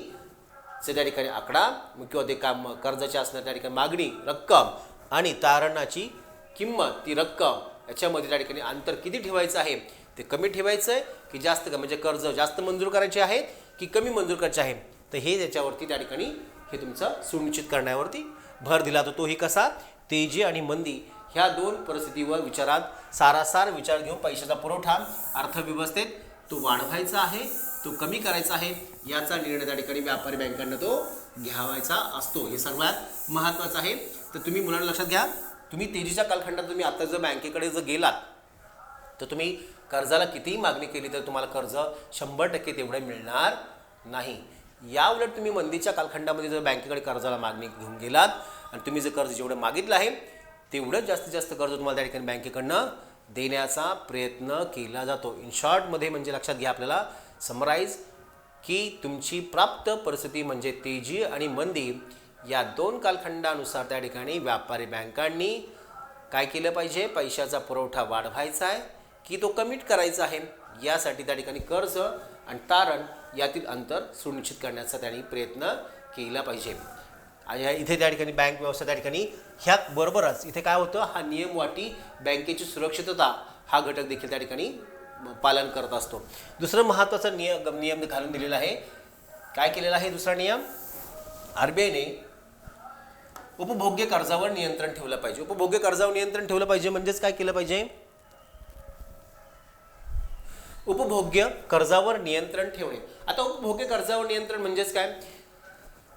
त्या ठिकाणी आकडा किंवा ते काम, कर्जाची असणारी त्या ठिकाणी मागणी रक्कम आणि तारणाची किंमत ती रक्कम, याच्यामध्ये त्या ठिकाणी अंतर किती ठेवायचं आहे, ते कमी ठेवायचं आहे की जास्त, म्हणजे कर्ज जास्त मंजूर करायचे आहेत की कमी मंजूर करायचे आहे, तर हे त्याच्यावरती त्या ठिकाणी हे तुमचं सुनिश्चित करण्यावरती भर दिला. तर तोही कसा, तेजी आणि मंदी ह्या दोन परिस्थितीवर विचारात सारासार विचार घेऊन पैशाचा पुरवठा अर्थव्यवस्थेत तो वाढवायचा आहे, तो कमी करायचा आहे, याचा निर्णय त्या ठिकाणी व्यापारी बँकांना तो घ्यावायचा असतो. हे सर्वात महत्त्वाचं आहे. तर तुम्ही मुलांना लक्षात घ्या, तुम्ही तेजीच्या कालखंडात तुम्ही आता जर बँकेकडे जर गेलात तर तुम्ही कर्जाला कितीही मागणी केली तर तुम्हाला कर्ज 100% तेवढे मिळणार नाही. या उलट तुम्ही मंदीच्या कालखंडामध्ये जर बँकेकडे कर्जाला मागणी घेऊन गेलात आणि तुम्ही जर कर्ज जेवढं मागितलं आहे तेवढंच जास्तीत जास्त कर्ज तुम्हाला त्या ठिकाणी बँकेकडनं देण्याचा प्रयत्न केला जातो. इन शॉर्टमध्ये म्हणजे लक्षात घ्या, आपल्याला समराईज की तुमची प्राप्त परिस्थिती म्हणजे तेजी आणि मंदी या दोन कालखंडानुसार त्या ठिकाणी व्यापारी बँकांनी काय केलं पाहिजे, पैशाचा पुरवठा वाढवायचा आहे की तो कमीट करायचा आहे, यासाठी त्या ठिकाणी कर्ज आणि तारण यातील अंतर सुनिश्चित करण्याचा त्यांनी प्रयत्न केला पाहिजे. इथे त्या ठिकाणी बँक व्यवस्था त्या ठिकाणी ह्या बरोबरच इथे काय होतं, हा नियम वाटी बँकेची सुरक्षितता हा घटक देखील त्या ठिकाणी पालन करत असतो. दुसरं महत्त्वाचा नियम घालून दिलेला आहे. काय केलेला आहे दुसरा नियम, आरबीआयने उपभोग्य कर्जावर नियंत्रण ठेवलं पाहिजे. उपभोग्य कर्जावर नियंत्रण ठेवलं पाहिजे म्हणजेच काय केलं पाहिजे, उपभोग्य कर्जावर नियंत्रण ठेवणे. आता उपभोग्य कर्जावर नियंत्रण म्हणजेच काय,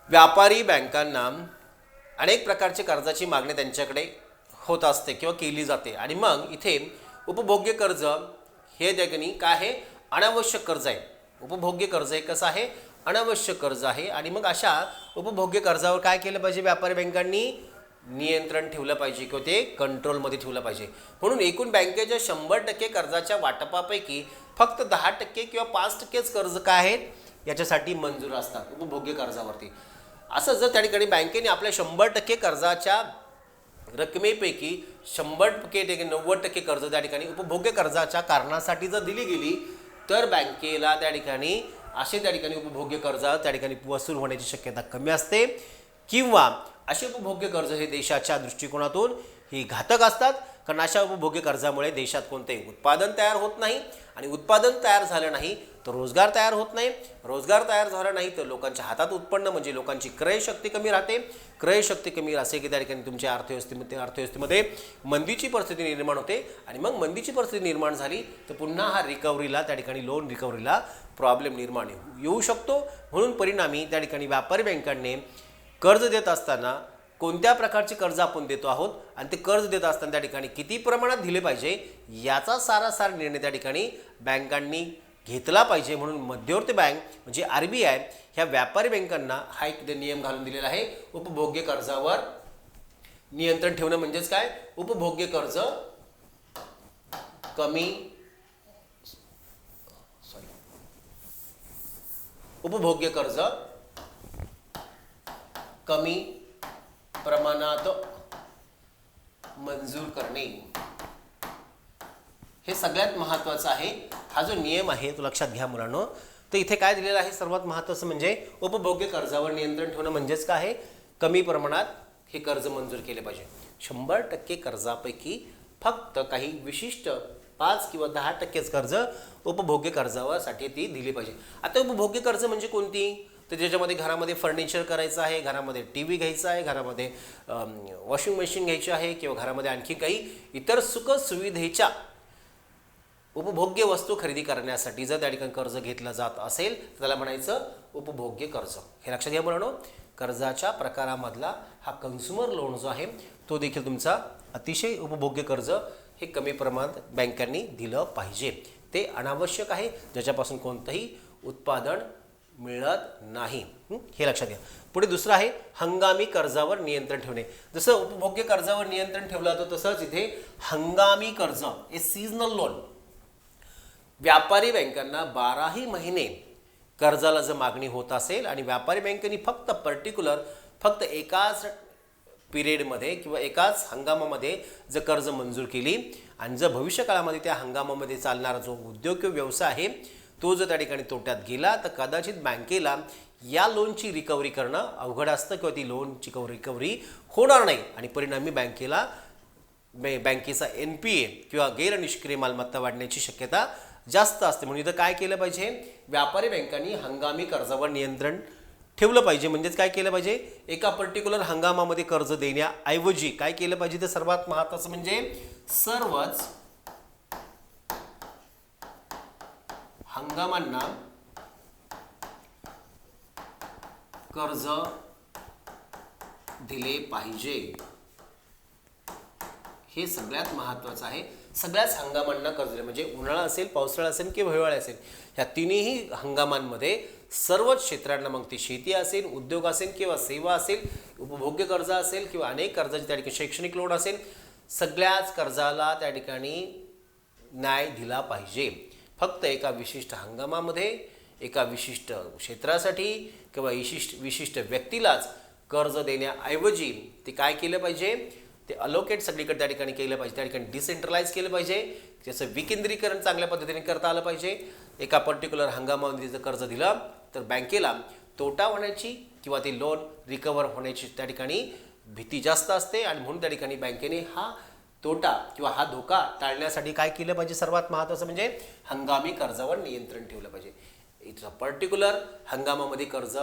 व्यापारी बँकांना अनेक प्रकारचे कर्जाची मागणी त्यांच्याकडे होत असते किंवा केली जाते आणि मग इथे उपभोग्य कर्ज हे ठिकाणी काय आहे, अनावश्यक कर्ज आहे. उपभोग्य कर्ज हे कसं आहे, अनावश्यक कर्ज आहे आणि मग अशा उपभोग्य कर्जावर काय केलं पाहिजे, व्यापारी बँकांनी नियंत्रण ठेवलं पाहिजे किंवा ते कंट्रोलमध्ये ठेवलं पाहिजे. म्हणून एकूण बँकेच्या 100% कर्जाच्या वाटपापैकी फक्त 10% किंवा 5%च कर्ज काय आहेत याच्यासाठी मंजूर असतात उपभोग्य कर्जावरती. असं जर त्या ठिकाणी बँकेने आपल्या 100% कर्जाच्या रकमेपैकी 100% 90% कर्ज त्या ठिकाणी उपभोग्य कर्जाच्या कारणासाठी जर दिली गेली तर बँकेला त्या ठिकाणी असे त्या ठिकाणी उपभोग्य कर्ज त्या ठिकाणी वसूल होण्याची शक्यता कमी असते किंवा असे उपभोग्य कर्ज हे देशाच्या दृष्टिकोनातून ही घातक असतात. कारण अशा उपभोग्य कर्जामुळे देशात कोणतेही उत्पादन तयार होत नाही आणि उत्पादन तयार झालं नाही तर रोजगार तयार होत नाही, रोजगार तयार झाला नाही तर लोकांच्या हातात उत्पन्न म्हणजे लोकांची क्रयशक्ती कमी राहते. क्रयशक्ती कमी असे की त्या ठिकाणी तुमच्या अर्थव्यवस्थेमध्ये मंदीची परिस्थिती निर्माण होते आणि मग मंदीची परिस्थिती निर्माण झाली तर पुन्हा हा रिकव्हरीला त्या ठिकाणी लोन रिकव्हरीला प्रॉब्लेम निर्माण येऊ शकतो. म्हणून परिणामी त्या ठिकाणी व्यापारी बँकांनी कर्ज देत असताना कोणत्या प्रकारचे कर्ज आपण देतो आहोत आणि ते कर्ज देत असताना त्या ठिकाणी किती प्रमाणात दिले पाहिजे याचा सारासार निर्णय त्या ठिकाणी बँकांनी घेतला पाहिजे. म्हणून मध्यवर्ती बँक म्हणजे आरबीआय ह्या व्यापारी बँकांना हा एक नियम घालून दिलेला आहे, उपभोग्य कर्जावर नियंत्रण ठेवणं म्हणजेच काय, उपभोग्य कर्ज उपभोग्य कर्ज कमी प्रमाणात मंजूर करणे हे सगळ्यात महत्त्वाचं आहे. हा जो नियम आहे तो लक्षात घ्या मुलांनो. तर इथे काय दिलेलं आहे, सर्वात महत्त्वाचं म्हणजे उपभोग्य कर्जावर नियंत्रण ठेवणं म्हणजेच काय आहे, कमी प्रमाणात हे कर्ज मंजूर केले पाहिजे. 100% कर्जापैकी फक्त काही विशिष्ट 5 किंवा 10%च कर्ज उपभोग्य कर्जासाठी ती दिली पाहिजे. आता उपभोग्य कर्ज म्हणजे कोणती, तर ज्याच्यामध्ये घरामध्ये फर्निचर करायचं आहे, घरामध्ये TV घ्यायचा आहे, घरामध्ये वॉशिंग मशीन घ्यायची आहे किंवा घरामध्ये आणखी काही इतर सुखसुविधेच्या उपभोग्य वस्तू खरेदी करण्यासाठी जर त्या ठिकाणी कर्ज घेतलं जात असेल तर त्याला म्हणायचं उपभोग्य कर्ज. हे लक्षात घ्या मुलांनो. कर्जाच्या प्रकारामधला हा कन्झ्युमर लोन जो आहे तो देखील तुमचा अतिशय उपभोग्य कर्ज हे कमी प्रमाणात बँकांनी दिलं पाहिजे. ते अनावश्यक आहे, ज्याच्यापासून कोणतंही उत्पादन मिळत नाही. हे लक्षात घ्या. पुढे दुसरं आहे हंगामी कर्जावर नियंत्रण ठेवणे. जसं उपभोग्य कर्जावर नियंत्रण ठेवलं जातं तसंच इथे हंगामी कर्ज हे सीझनल लोन व्यापारी बँकांना 12ही महिने कर्जाला जर मागणी होत असेल आणि व्यापारी बँकेने फक्त एकाच पिरियडमध्ये किंवा एकाच हंगामामध्ये जर कर्ज मंजूर केली आणि जर भविष्यकाळामध्ये त्या हंगामामध्ये चालणारा जो उद्योग किंवा व्यवसाय आहे तो जर त्या ठिकाणी तोट्यात गेला तर कदाचित बँकेला या लोनची रिकव्हरी करणं अवघड असतं किंवा ती लोनची रिकव्हरी होणार नाही आणि परिणामी बँकेचा NPA किंवा गैरनिष्क्रिय मालमत्ता वाढण्याची शक्यता जास्त असते. म्हणून इथं काय केलं पाहिजे, व्यापारी बँकांनी हंगामी कर्जावर नियंत्रण ठेवलं पाहिजे. म्हणजेच काय केलं पाहिजे, एका पर्टिक्युलर हंगामामध्ये कर्ज देण्याऐवजी काय केलं पाहिजे, तर सर्वात महत्त्वाचं म्हणजे सर्वच हंगामांना कर्ज दिले पाहिजे. हे सगळ्यात महत्त्वाचं आहे. सगळ्याच हंगामांना कर्ज दिले, म्हणजे उन्हाळा असेल, पावसाळा असेल किंवा हिवाळा असेल, ह्या तिन्ही हंगामांमध्ये सर्वच क्षेत्रांना, मग ती शेती असेल, उद्योग असेल किंवा सेवा असेल, उपभोग्य कर्ज असेल किंवा अनेक कर्जाची त्या ठिकाणी शैक्षणिक लोन असेल, सगळ्याच कर्जाला त्या ठिकाणी न्याय दिला पाहिजे. फक्त एका विशिष्ट हंगामामध्ये, एका विशिष्ट क्षेत्रासाठी किंवा विशिष्ट व्यक्तीलाच कर्ज देण्याऐवजी ते काय केलं पाहिजे, ते अलोकेट सगळीकडे त्या ठिकाणी केलं पाहिजे. त्या ठिकाणी डिसेंट्रलाइज केलं पाहिजे. त्याचं विकेंद्रीकरण चांगल्या पद्धतीने करता आलं पाहिजे. एका पर्टिक्युलर हंगामामध्ये जर कर्ज दिलं तर बँकेला तोटा होण्याची किंवा ते लोन रिकवर होण्याची त्या ठिकाणी भीती जास्त असते, आणि म्हणून त्या ठिकाणी बँकेने हा तोटा किंवा हा धोका टाळण्यासाठी काय केलं पाहिजे, सर्वात महत्त्वाचं म्हणजे हंगामी कर्जावर नियंत्रण ठेवलं पाहिजे. इथं पर्टिक्युलर हंगामामध्ये कर्ज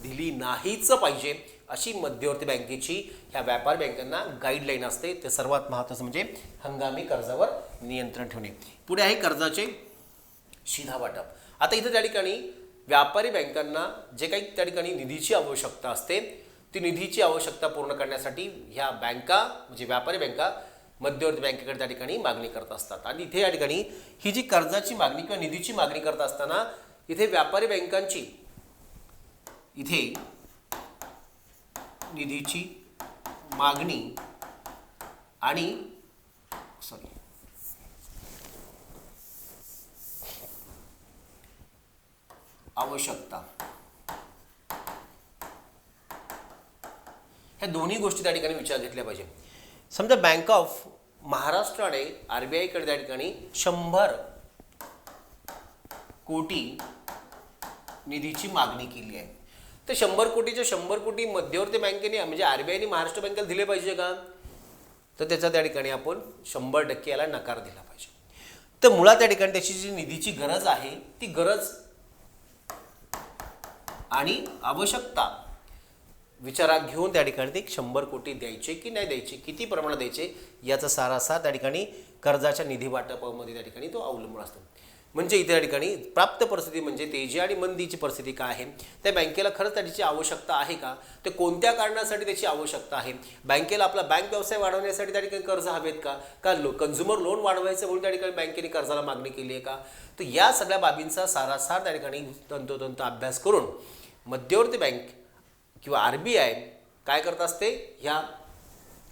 दिली नाहीच पाहिजे, अशी मध्यवर्ती बँकेची ह्या व्यापार बँकांना गाईडलाईन असते. ते सर्वात महत्त्वाचं म्हणजे हंगामी कर्जावर नियंत्रण ठेवणे. पुढे आहे कर्जाचे शिधा वाटप. आता इथं त्या ठिकाणी व्यापारी बँकांना जे काही त्या ठिकाणी निधीची आवश्यकता असते, ती निधीची आवश्यकता पूर्ण करण्यासाठी ह्या बँका म्हणजे व्यापारी बँका मध्यवर्ती बँकेकडे त्या ठिकाणी मागणी करत असतात. आणि इथे या ठिकाणी ही जी कर्जाची मागणी किंवा निधीची मागणी करत असताना इथे व्यापारी बँकांची इथे निधीची मागणी आणि आवश्यकता, ह्या दोन्ही गोष्टी त्या ठिकाणी विचार घेतल्या पाहिजे. समजा बँक ऑफ महाराष्ट्राने RBI कडे त्या ठिकाणी 100 कोटी निधीची मागणी केली आहे. तर 100 कोटीच्या 100 कोटी मध्यवर्ती बँकेने म्हणजे RBIने महाराष्ट्र बँकेला दिले पाहिजे का, तर त्याचा त्या ठिकाणी आपण 100% याला नकार दिला पाहिजे. तर मुळात त्या ठिकाणी त्याची जी निधीची गरज आहे ती गरज आणि आवश्यकता विचारात घेऊन त्या ठिकाणी ते 100 कोटी द्यायचे की नाही द्यायचे, किती प्रमाणात द्यायचे, याचा सारासार त्या ठिकाणी कर्जाच्या निधी वाटपामध्ये त्या ठिकाणी तो अवलंबून असतो. म्हणजे इथे त्या ठिकाणी प्राप्त परिस्थिती म्हणजे तेजी आणि मंदीची परिस्थिती काय आहे, त्या बँकेला खरंच त्याची आवश्यकता आहे का, ते कोणत्या कारणासाठी त्याची आवश्यकता आहे, बँकेला आपला बँक व्यवसाय वाढवण्यासाठी त्या ठिकाणी कर्ज हवेत का, कन्झ्युमर लोन वाढवायचं म्हणून त्या ठिकाणी बँकेने कर्जाला मागणी केली आहे का. तर या सगळ्या बाबींचा सारासार त्या ठिकाणी तंतोतंत अभ्यास करून मध्यवर्ती बँक किंवा RBI काय करत असते, ह्या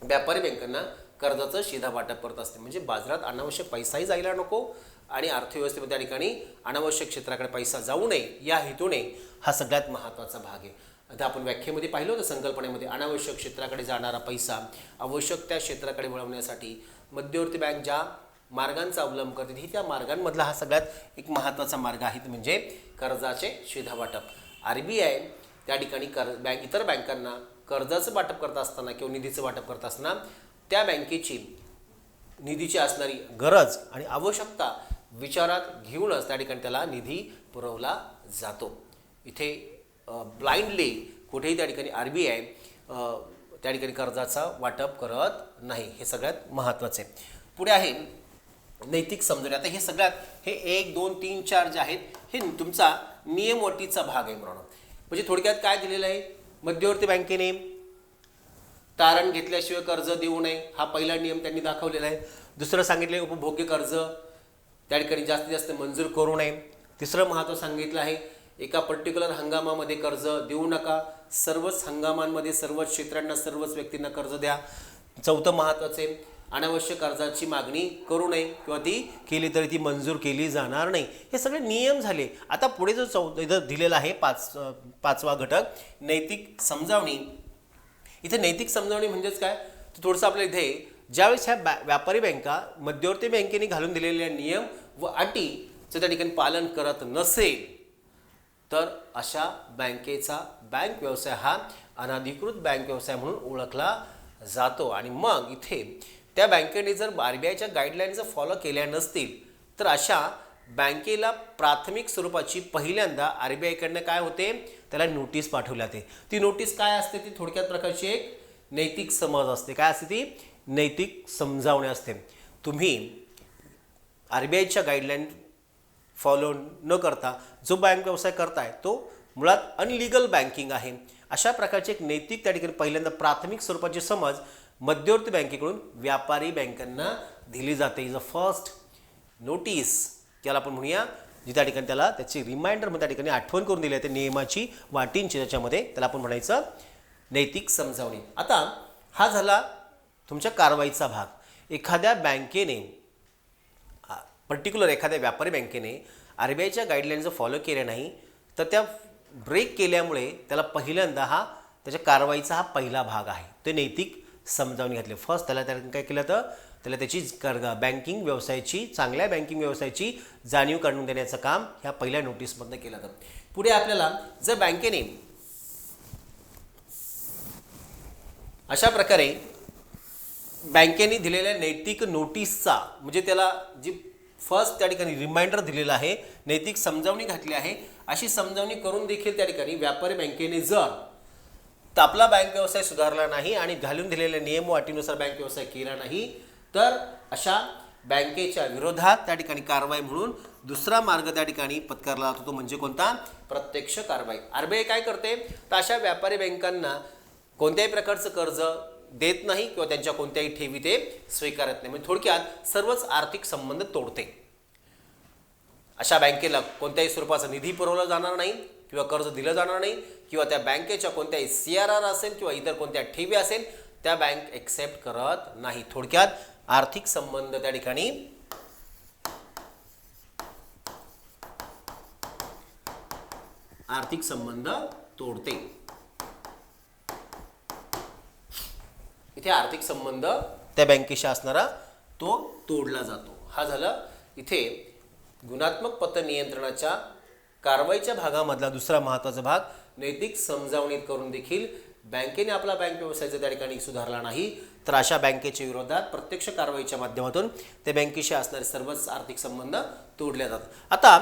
व्यापारी बँकांना कर्जाचं शिधा वाटप करत असते. म्हणजे बाजारात अनावश्यक पैसाही जायला नको आणि अर्थव्यवस्थेमध्ये त्या ठिकाणी अनावश्यक क्षेत्राकडे पैसा जाऊ नये या हेतूने हा सगळ्यात महत्त्वाचा भाग आहे. आता आपण व्याख्येमध्ये पाहिलं होतं संकल्पनेमध्ये, अनावश्यक क्षेत्राकडे जाणारा पैसा आवश्यक त्या क्षेत्राकडे वळवण्यासाठी मध्यवर्ती बँक ज्या मार्गांचा अवलंब करते ही त्या मार्गांमधला हा सगळ्यात एक महत्त्वाचा मार्ग आहे, म्हणजे कर्जाचे शिधा वाटप. RBI त्या ठिकाणी इतर बँकांना कर्जाचं वाटप करत असताना किंवा निधीचं वाटप करत असताना त्या बँकेची निधीची असणारी गरज आणि आवश्यकता विचारात घेऊनच त्या ठिकाणी त्याला निधी पुरवला जातो. इथे ब्लाइंडली कुठेही त्या ठिकाणी RBI त्या ठिकाणी कर्जाचा वाटप करत नाही, हे सगळ्यात महत्त्वाचं आहे. पुढे आहे नैतिक समजून. आता हे सगळ्यात हे 1, 2, 3, 4 जे आहेत हे तुमचा नियमअटीचा भाग आहे म्हणून. म्हणजे थोडक्यात काय दिलेलं आहे, मध्यवर्ती बँकेने तारण घेतल्याशिवाय कर्ज देऊ नये हा पहिला नियम त्यांनी दाखवलेला आहे. दुसरं सांगितलं उपभोग्य कर्ज त्या ठिकाणी जास्तीत जास्त मंजूर करू नये. तिसरं महत्त्व सांगितलं आहे एका पर्टिक्युलर हंगामामध्ये कर्ज देऊ नका, सर्वच हंगामांमध्ये सर्वच क्षेत्रांना सर्वच व्यक्तींना कर्ज द्या. चौथं महत्त्वाचं आहे अनावश्यक कर्जाची मागणी करू नये किंवा ती केली तरी ती मंजूर केली जाणार नाही. हे सगळे नियम झाले. आता पुढे जो इथं दिलेला आहे पाचवा घटक नैतिक समजावणी. इथे नैतिक समजावणी म्हणजेच काय, तर थोडंसं आपल्या इथे ज्यावेळेस ह्या व्यापारी बँका मध्यवर्ती बँकेने घालून दिलेल्या नियम व अटीचं त्या ठिकाणी पालन करत नसेल तर अशा बँकेचा बँक व्यवसाय हा अनधिकृत बँक व्यवसाय म्हणून ओळखला जातो. आणि मग इथे त्या बँकेने जर RBIच्या गाईडलाईन्स फॉलो केल्या नसतील तर अशा बँकेला प्राथमिक स्वरूपाची पहिल्यांदा RBI कडनं काय होते, त्याला नोटीस पाठवली जाते. ती नोटीस काय असते, ती थोडक्यात प्रकारची एक नैतिक समज असते. काय असते ती, नैतिक समजावणी असते. तुम्ही RBIच्या गाईडलाईन फॉलो न करता जो बँक व्यवसाय करताय तो मुळात अनलिगल बँकिंग आहे, अशा प्रकारची एक नैतिक त्या ठिकाणी पहिल्यांदा प्राथमिक स्वरूपाची समज मध्यवर्ती बँकेकडून व्यापारी बँकांना दिली जाते. इज अ फर्स्ट नोटीस, त्याला आपण म्हणूया, जी त्या ठिकाणी त्याला त्याची रिमाइंडर मध्ये त्या ठिकाणी आठवण करून दिली आहे नियमाची वाटींची, त्याच्यामध्ये त्याला आपण म्हणायचं नैतिक समजावणी. आता हा झाला तुमच्या कारवाईचा भाग. एखाद्या बँकेने पर्टिक्युलर एखाद्या व्यापारी बँकेने RBIच्या गाईडलाईन जर फॉलो केल्या नाही तर त्या ब्रेक केल्यामुळे त्याला पहिल्यांदा हा त्याच्या कारवाईचा हा पहिला भाग आहे, ते नैतिक समजावणी घातली. फर्स्ट त्याला काय केलं तर त्याला त्याची बँकिंग व्यवसायाची, चांगल्या बँकिंग व्यवसायाची जाणीव काढून देण्याचं काम ह्या पहिल्या नोटीसमधनं केलं जातं. पुढे आपल्याला जर बँकेने अशा प्रकारे बँकेने दिलेल्या नैतिक नोटीसचा, म्हणजे त्याला जी फर्स्ट त्या ठिकाणी रिमाइंडर दिलेला आहे, नैतिक समजावणी घातली आहे, अशी समजावणी करून देखील त्या ठिकाणी व्यापारी बँकेने जर आपला बँक व्यवसाय सुधारला नाही आणि घालून दिलेल्या नियम व अटीनुसार बँक व्यवसाय केला नाही तर अशा बँकेच्या विरोधात त्या ठिकाणी कारवाई म्हणून दुसरा मार्ग त्या ठिकाणी पत्करला जातो, तो म्हणजे कोणता, प्रत्यक्ष कारवाई. RBI काय करते तर अशा व्यापारी बँकांना कोणत्याही प्रकारचं कर्ज देत नाही किंवा त्यांच्या कोणत्याही ठेवी ते स्वीकारत नाही. म्हणजे थोडक्यात सर्वच आर्थिक संबंध तोडते. अशा बँकेला कोणत्याही स्वरूपाचा निधी पुरवला जाणार नाही किंवा कर्ज दिलं जाणार नाही किंवा त्या बँकेच्या कोणत्याही CRR असेल किंवा इतर कोणत्या ठेवी असेल त्या बँक एक्सेप्ट करत नाही. थोडक्यात आर्थिक संबंध त्या ठिकाणी आर्थिक संबंध तोडते. इथे आर्थिक संबंध त्या बँकेशी असणारा तो तोडला जातो. हा झाला इथे गुणात्मक पत नियंत्रणाच्या कारवाईच्या भागामधला दुसरा महत्त्वाचा भाग. नैतिक समजावणी करून देखील बँकेने आपला बँक व्यवसायाचा त्या ठिकाणी सुधारला नाही तर अशा बँकेच्या विरोधात प्रत्यक्ष कारवाईच्या माध्यमातून त्या बँकेशी असणारे सर्वच आर्थिक संबंध तोडले जातात. आता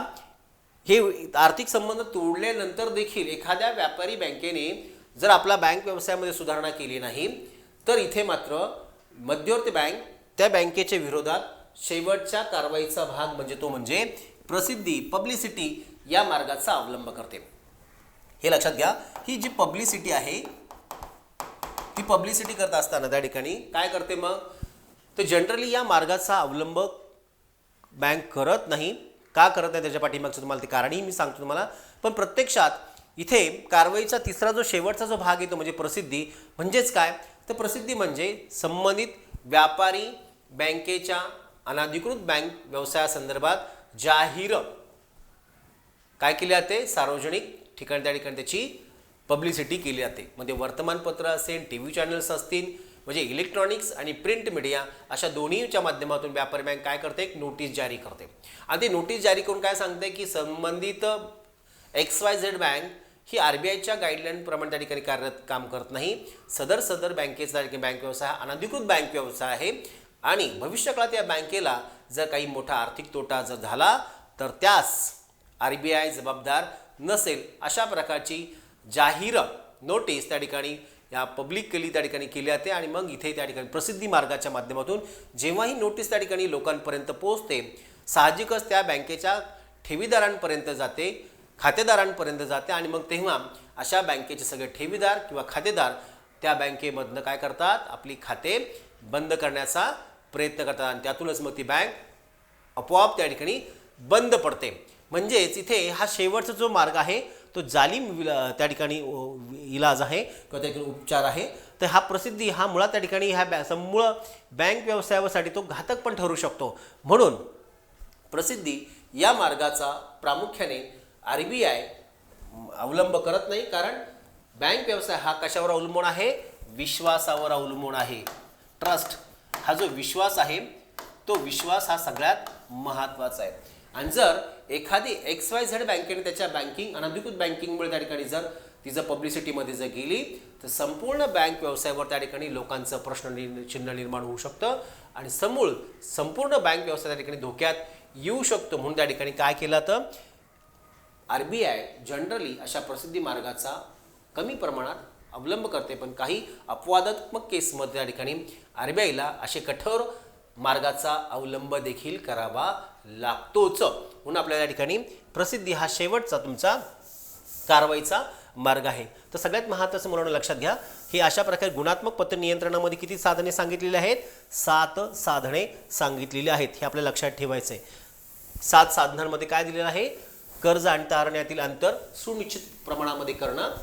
हे आर्थिक संबंध तोडल्यानंतर देखील एखाद्या व्यापारी बँकेने जर आपला बँक व्यवसायामध्ये सुधारणा केली नाही तर इथे मात्र मध्यवर्ती बँक त्या बँकेच्या विरोधात शेवटच्या कारवाईचा भाग म्हणजे तो म्हणजे प्रसिद्धी, पब्लिसिटी या मार्गाचा अवलंब करते. हे लक्षात घ्या, ही जी पब्लिसिटी आहे ती पब्लिसिटी करत असताना त्या ठिकाणी काय करते मग, तर जनरली या मार्गाचा अवलंब बँक करत नाही. का करत नाही त्याच्या पाठीमागचं तुम्हाला ते कारणही मी सांगतो तुम्हाला. पण प्रत्यक्षात इथे कारवाईचा तिसरा जो शेवटचा जो भाग येतो म्हणजे प्रसिद्धी. म्हणजेच काय, तर प्रसिद्धी म्हणजे संबंधित व्यापारी बँकेच्या अनधिकृत बँक व्यवसायासंदर्भात जाहीर काय केले जाते, सार्वजनिक ठिकाणी त्या ठिकाणी त्याची पब्लिसिटी केली जाते. म्हणजे वर्तमानपत्र असेल, TV चॅनल्स असतील, म्हणजे इलेक्ट्रॉनिक्स आणि प्रिंट मीडिया अशा दोन्हीच्या माध्यमातून व्यापारी बँक काय करते, एक नोटीस जारी करते. आणि ती नोटीस जारी करून काय सांगते की संबंधित XYZ बँक ही RBIच्या गाईडलाईन प्रमाणे त्या ठिकाणी काम करत नाही. सदर बँकेचा बँक व्यवसाय हा अनधिकृत बँक व्यवसाय आहे आणि भविष्यकाळात या बँकेला जर काही मोठा आर्थिक तोटा जर झाला तर त्यास RBI जबाबदार नसेल. अशा प्रकारची जाहीर नोटीस त्या ठिकाणी या पब्लिक त्या ठिकाणी केली जाते. आणि मग इथे त्या ठिकाणी प्रसिद्धी मार्गाच्या माध्यमातून जेव्हा ही नोटीस त्या ठिकाणी लोकांपर्यंत पोहोचते साहजिकच त्या बँकेच्या ठेवीदारांपर्यंत जाते, खातेदारांपर्यंत जाते आणि मग तेव्हा अशा बँकेचे सगळे ठेवीदार किंवा खातेदार त्या बँकेमधनं काय करतात, आपली खाते बंद करण्याचा प्रयत्न करतात आणि त्यातूनच मग ती बँक आपोआप त्या ठिकाणी बंद पडते. म्हणजेच इथे हा शेवटचा जो मार्ग आहे तो जालीम त्या ठिकाणी इलाज आहे किंवा त्या ठिकाणी उपचार आहे. तर हा प्रसिद्धी हा मुळात त्या ठिकाणी ह्या समूळ बँक व्यवसायासाठी तो घातक पण ठरू शकतो. म्हणून प्रसिद्धी या मार्गाचा प्रामुख्याने RBI अवलंब करत नाही. कारण बँक व्यवसाय हा कशावर अवलंबून आहे, विश्वासावर अवलंबून आहे. ट्रस्ट हा जो विश्वास आहे तो विश्वास हा सगळ्यात महत्त्वाचा आहे. आणि जर एखादी XYZ बँकेने त्याच्या बँकिंग अनधिकृत बँकिंगमुळे त्या ठिकाणी जर तिचं पब्लिसिटीमध्ये जर गेली तर संपूर्ण बँक व्यवसायावर त्या ठिकाणी लोकांचं चिन्ह निर्माण होऊ शकतं आणि संपूर्ण बँक व्यवसाय त्या ठिकाणी धोक्यात येऊ शकतो. म्हणून त्या ठिकाणी काय केलं तर RBI जनरली अशा प्रसिद्धी मार्गाचा कमी प्रमाणात अवलंब करते, पण काही अपवादात्मक केसमध्ये त्या ठिकाणी RBIला असे कठोर मार्गाचा अवलंब देखील करावा लागतोच. म्हणून आपल्या या ठिकाणी प्रसिद्धी हा शेवटचा तुमचा कारवाईचा मार्ग आहे. तर सगळ्यात महत्त्वाचं मुलांना लक्षात घ्या, ही अशा प्रकारे गुणात्मक पत्र नियंत्रणामध्ये किती साधने सांगितलेली आहेत? 7 साधने सांगितलेली आहेत. हे आपल्याला लक्षात ठेवायचं आहे. 7 साधनांमध्ये काय दिलेलं आहे? कर्ज आणि तारण्यातील अंतर सुनिश्चित प्रमाणामध्ये करणं.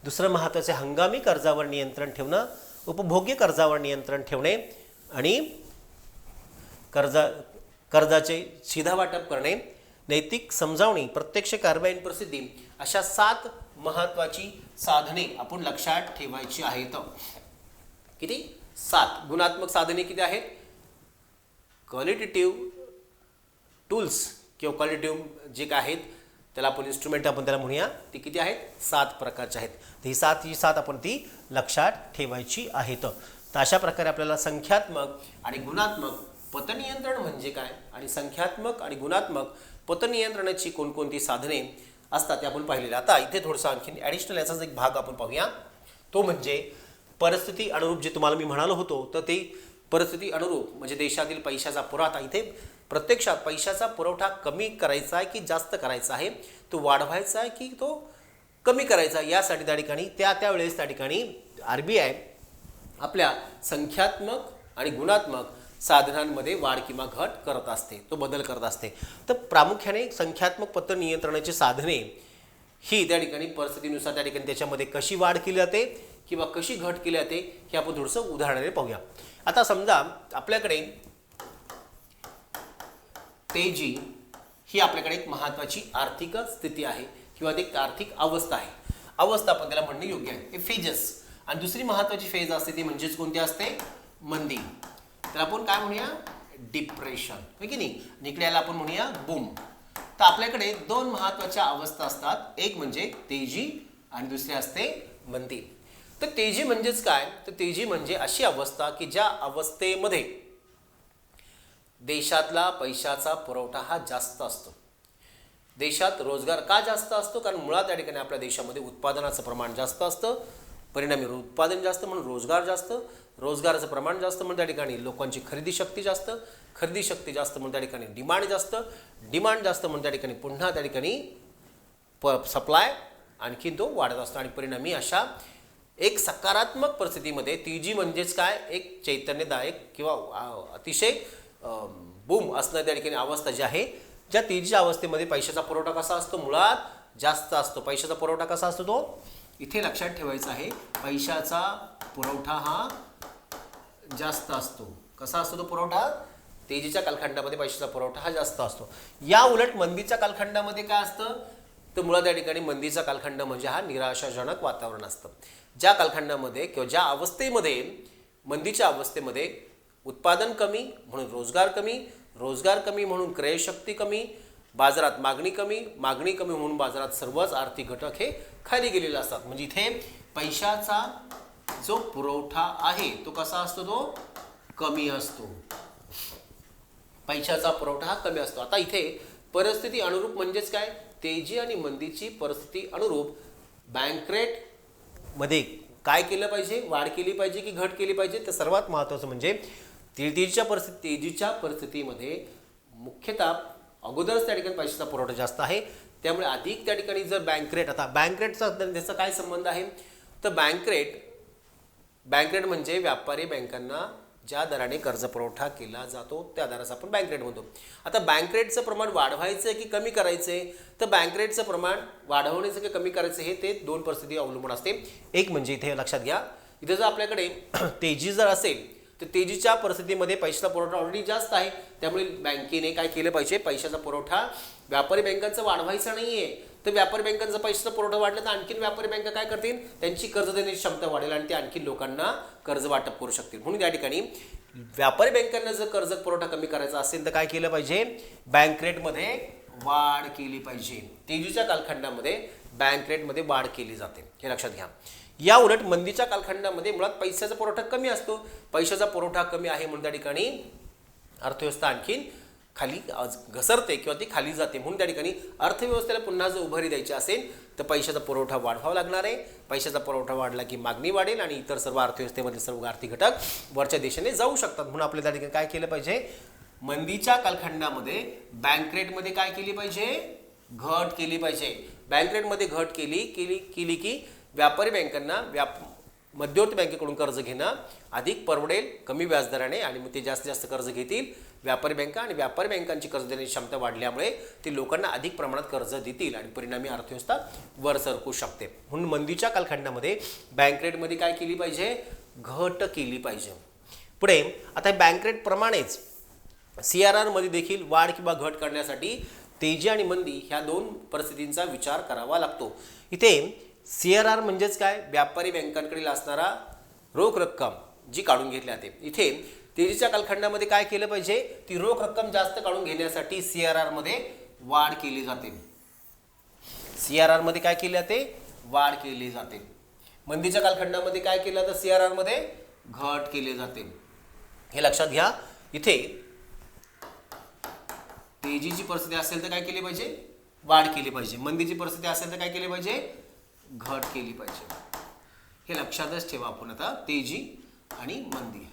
दुसरं महत्त्वाचे हंगामी कर्जावर नियंत्रण ठेवणं, उपभोग्य कर्जावर नियंत्रण ठेवणे आणि कर्जाचे सीधा वाटप करणे, नैतिक समजावणी, प्रत्यक्ष कारवाई आणि प्रसिद्धी, अशा 7 महत्त्वाची साधने आपण लक्षात ठेवायची आहेत. किती? 7 गुणात्मक साधने किती आहेत? क्वालिटेटिव्ह टूल्स किंवा क्वालिटेटिव्ह जे काय आहेत त्याला आपण इन्स्ट्रुमेंट आपण त्याला म्हणूया, ती किती आहेत? 7 प्रकारचे आहेत. तर ही 7 आपण ती लक्षात ठेवायची आहेत. तर अशा प्रकारे आपल्याला संख्यात्मक आणि गुणात्मक पतनियंत्रण म्हणजे काय आणि संख्यात्मक आणि गुणात्मक पतनियंत्रणाची कोणकोणती साधने असतात ते आपण पाहिलेलं. आता इथे थोडंसं आणखीन ॲडिशनल याचाच एक भाग आपण पाहूया. तो म्हणजे परिस्थिती अनुरूप, जे तुम्हाला मी म्हणालो होतो, तर ते परिस्थिती अनुरूप म्हणजे देशातील पैशाचा पुरवठा. इथे प्रत्यक्षात पैशाचा पुरवठा कमी करायचा आहे की जास्त करायचा आहे, तो वाढवायचा आहे की तो कमी करायचा, यासाठी त्या ठिकाणी त्यावेळेस त्या ठिकाणी RBI आपल्या संख्यात्मक आणि गुणात्मक साधनांमध्ये वाढ किंवा घट करत असते, तो बदल करत असते. तर प्रामुख्याने संख्यात्मक पत्र नियंत्रणाची साधने ही त्या ठिकाणी परिस्थितीनुसार त्या ठिकाणी त्याच्यामध्ये कशी वाढ केली जाते किंवा कशी घट केली जाते हे आपण थोडंसं उदाहरणाने पाहूया. आता समजा आपल्याकडे तेजी ही आपल्याकडे एक महत्त्वाची आर्थिक स्थिती आहे किंवा एक आर्थिक अवस्था आहे. अवस्था आपण त्याला म्हणणे योग्य आहे, हे फेजेस. आणि दुसरी महत्त्वाची फेज असते ती म्हणजेच कोणती असते? मंदी. तर आपण काय म्हणूया? डिप्रेशन, हो की नाही? इकडे याला आपण म्हणूया बूम. तर आपल्याकडे 2 महत्त्वाच्या अवस्था असतात, एक म्हणजे तेजी आणि दुसरी असते मंदी. तर तेजी म्हणजेच काय? तर तेजी म्हणजे अशी अवस्था की ज्या अवस्थेमध्ये देशातला पैशाचा पुरवठा हा जास्त असतो. देशात रोजगार का जास्त असतो? कारण मुळात या ठिकाणी आपल्या देशामध्ये उत्पादनाचं प्रमाण जास्त असतं, परिणामी उत्पादन जास्त म्हणून रोजगार जास्त, रोजगाराचं प्रमाण जास्त म्हणून त्या ठिकाणी लोकांची खरेदी शक्ती जास्त, खरेदी शक्ती जास्त म्हणून त्या ठिकाणी डिमांड जास्त, डिमांड जास्त म्हणून त्या ठिकाणी पुन्हा त्या ठिकाणी सप्लाय आणखीन तो वाढत असतो. आणि परिणामी अशा एक सकारात्मक परिस्थितीमध्ये तेजी म्हणजेच काय? एक चैतन्यदायक किंवा अतिशय बूम असणारी त्या ठिकाणी अवस्था जी आहे, ज्या तेजीच्या अवस्थेमध्ये पैशाचा पुरवठा कसा असतो? मुळात जास्त असतो. पैशाचा पुरवठा कसा असतो? तो इथे लक्षात ठेवायचा आहे, पैशाचा पुरवठा हा जास्त असतो. कसा असतो तो पुरवठा? तेजीच्या कालखंडामध्ये पैशाचा पुरवठा हा जास्त असतो. या उलट मंदीच्या कालखंडामध्ये काय असतं? तर मुळात या ठिकाणी मंदीचा कालखंड म्हणजे हा निराशाजनक वातावरण असतं. ज्या कालखंडामध्ये किंवा ज्या अवस्थेमध्ये, मंदीच्या अवस्थेमध्ये उत्पादन कमी म्हणून रोजगार कमी, रोजगार कमी म्हणून क्रयशक्ती कमी, बाजारात मागणी कमी, मागणी कमी म्हणून बाजारात सर्वच आर्थिक घटक हे खाली गेलेले असतात. म्हणजे इथे पैशाचा जो पुरवठा आहे तो कसा असतो? तो कमी असतो. पैशाचा पुरवठा हा कमी असतो. आता इथे परिस्थिती अनुरूप म्हणजेच काय? तेजी आणि मंदीची परिस्थिती अनुरूप बँक रेट मध्ये काय केलं पाहिजे? वाढ केली पाहिजे की घट केली पाहिजे? तर सर्वात महत्त्वाचं म्हणजे तेजीच्या परिस्थितीमध्ये मुख्यतः अगोदरच त्या ठिकाणी पैशाचा पुरवठा जास्त आहे, त्यामुळे अधिक त्या ठिकाणी जर बँक रेट, आता बँक रेटचा त्याचा काय संबंध आहे? तर बँक रेट म्हणजे व्यापारी बँकांना ज्या दराने कर्ज पुरवठा केला जातो त्या दराचा आपण बँक रेट म्हणतो. आता बँक रेटचं प्रमाण वाढवायचं आहे की कमी करायचं आहे? तर बँक रेटचं प्रमाण वाढवण्याचं की कमी करायचं हे ते 2 परिस्थिती अवलंबून असते. एक म्हणजे इथे लक्षात घ्या, इथे जर आपल्याकडे तेजी जर असेल तर तेजीच्या परिस्थितीमध्ये पैशाचा पुरवठा ऑलरेडी जास्त आहे, त्यामुळे बँकेने काय केलं पाहिजे? पैशाचा पुरवठा व्यापारी बँकांचा वाढवायचा नाहीये. तर व्यापारी बँकांचा पैशाचा पुरवठा वाढला तर आणखीन व्यापारी बँका काय करतील? त्यांची कर्ज देण्याची क्षमता वाढेल आणि ते आणखी लोकांना कर्ज वाटप करू शकतील. म्हणून या ठिकाणी व्यापारी बँकांना जर कर्ज पुरवठा कमी करायचा असेल तर काय केलं पाहिजे? बँक रेटमध्ये वाढ केली पाहिजे. तेजीच्या कालखंडामध्ये बँक रेटमध्ये वाढ केली जाते, हे लक्षात घ्या. या उलट मंदीच्या कालखंडामध्ये मुळात पैशाचा पुरवठा कमी असतो. पैशाचा पुरवठा कमी आहे म्हणून त्या ठिकाणी अर्थव्यवस्था आणखीन खाली घसरते किंवा ती खाली जाते. म्हणून त्या ठिकाणी अर्थव्यवस्थेला पुन्हा जर उभारी द्यायची असेल तर पैशाचा पुरवठा वाढवावा लागणार आहे. पैशाचा पुरवठा वाढला की मागणी वाढेल आणि इतर सर्व अर्थव्यवस्थेमधले सर्व आर्थिक घटक वरच्या दिशेने जाऊ शकतात. म्हणून आपल्या त्या ठिकाणी काय केलं पाहिजे, मंदीच्या कालखंडामध्ये बँक रेटमध्ये काय केली पाहिजे, घट केली पाहिजे. बँक रेटमध्ये घट केली की व्यापारी बँकांना मध्यवर्ती बँकेकडून कर्ज घेणं अधिक परवडेल कमी व्याजदराने आणि मग ते जास्तीत जास्त कर्ज घेतील व्यापारी बँका आणि व्यापारी बँकांची कर्ज देण्याची क्षमता वाढल्यामुळे ते लोकांना अधिक प्रमाणात कर्ज देतील आणि परिणामी अर्थव्यवस्था वर सरकू शकते. म्हणून मंदीच्या कालखंडामध्ये बँक रेटमध्ये काय केली पाहिजे, घट केली पाहिजे. पुढे आता बँक रेट प्रमाणेच CRR मध्ये देखील वाढ किंवा घट करण्यासाठी तेजी आणि मंदी ह्या दोन परिस्थितींचा विचार करावा लागतो. इथे CRR म्हणजेच काय, व्यापारी बँकांकडील असणारा रोख रक्कम जी काढून घेतली जाते. इथे तेजीच्या कालखंडामध्ये काय केलं पाहिजे, ती रोख रक्कम जास्त काढून घेण्यासाठी CRR मध्ये वाढ केली जाते. CRR मध्ये काय केले जाते, वाढ केली जाते. मंदीच्या कालखंडामध्ये काय केलं जातं, CRR मध्ये घट केली जाते. हे लक्षात घ्या. इथे तेजीची परिस्थिती असेल तर काय केली पाहिजे, वाढ केली पाहिजे. मंदीची परिस्थिती असेल तर काय केली पाहिजे, घट केली पाहिजे. हे लक्षातच ठेवा आपण आता, तेजी आणि मंदी.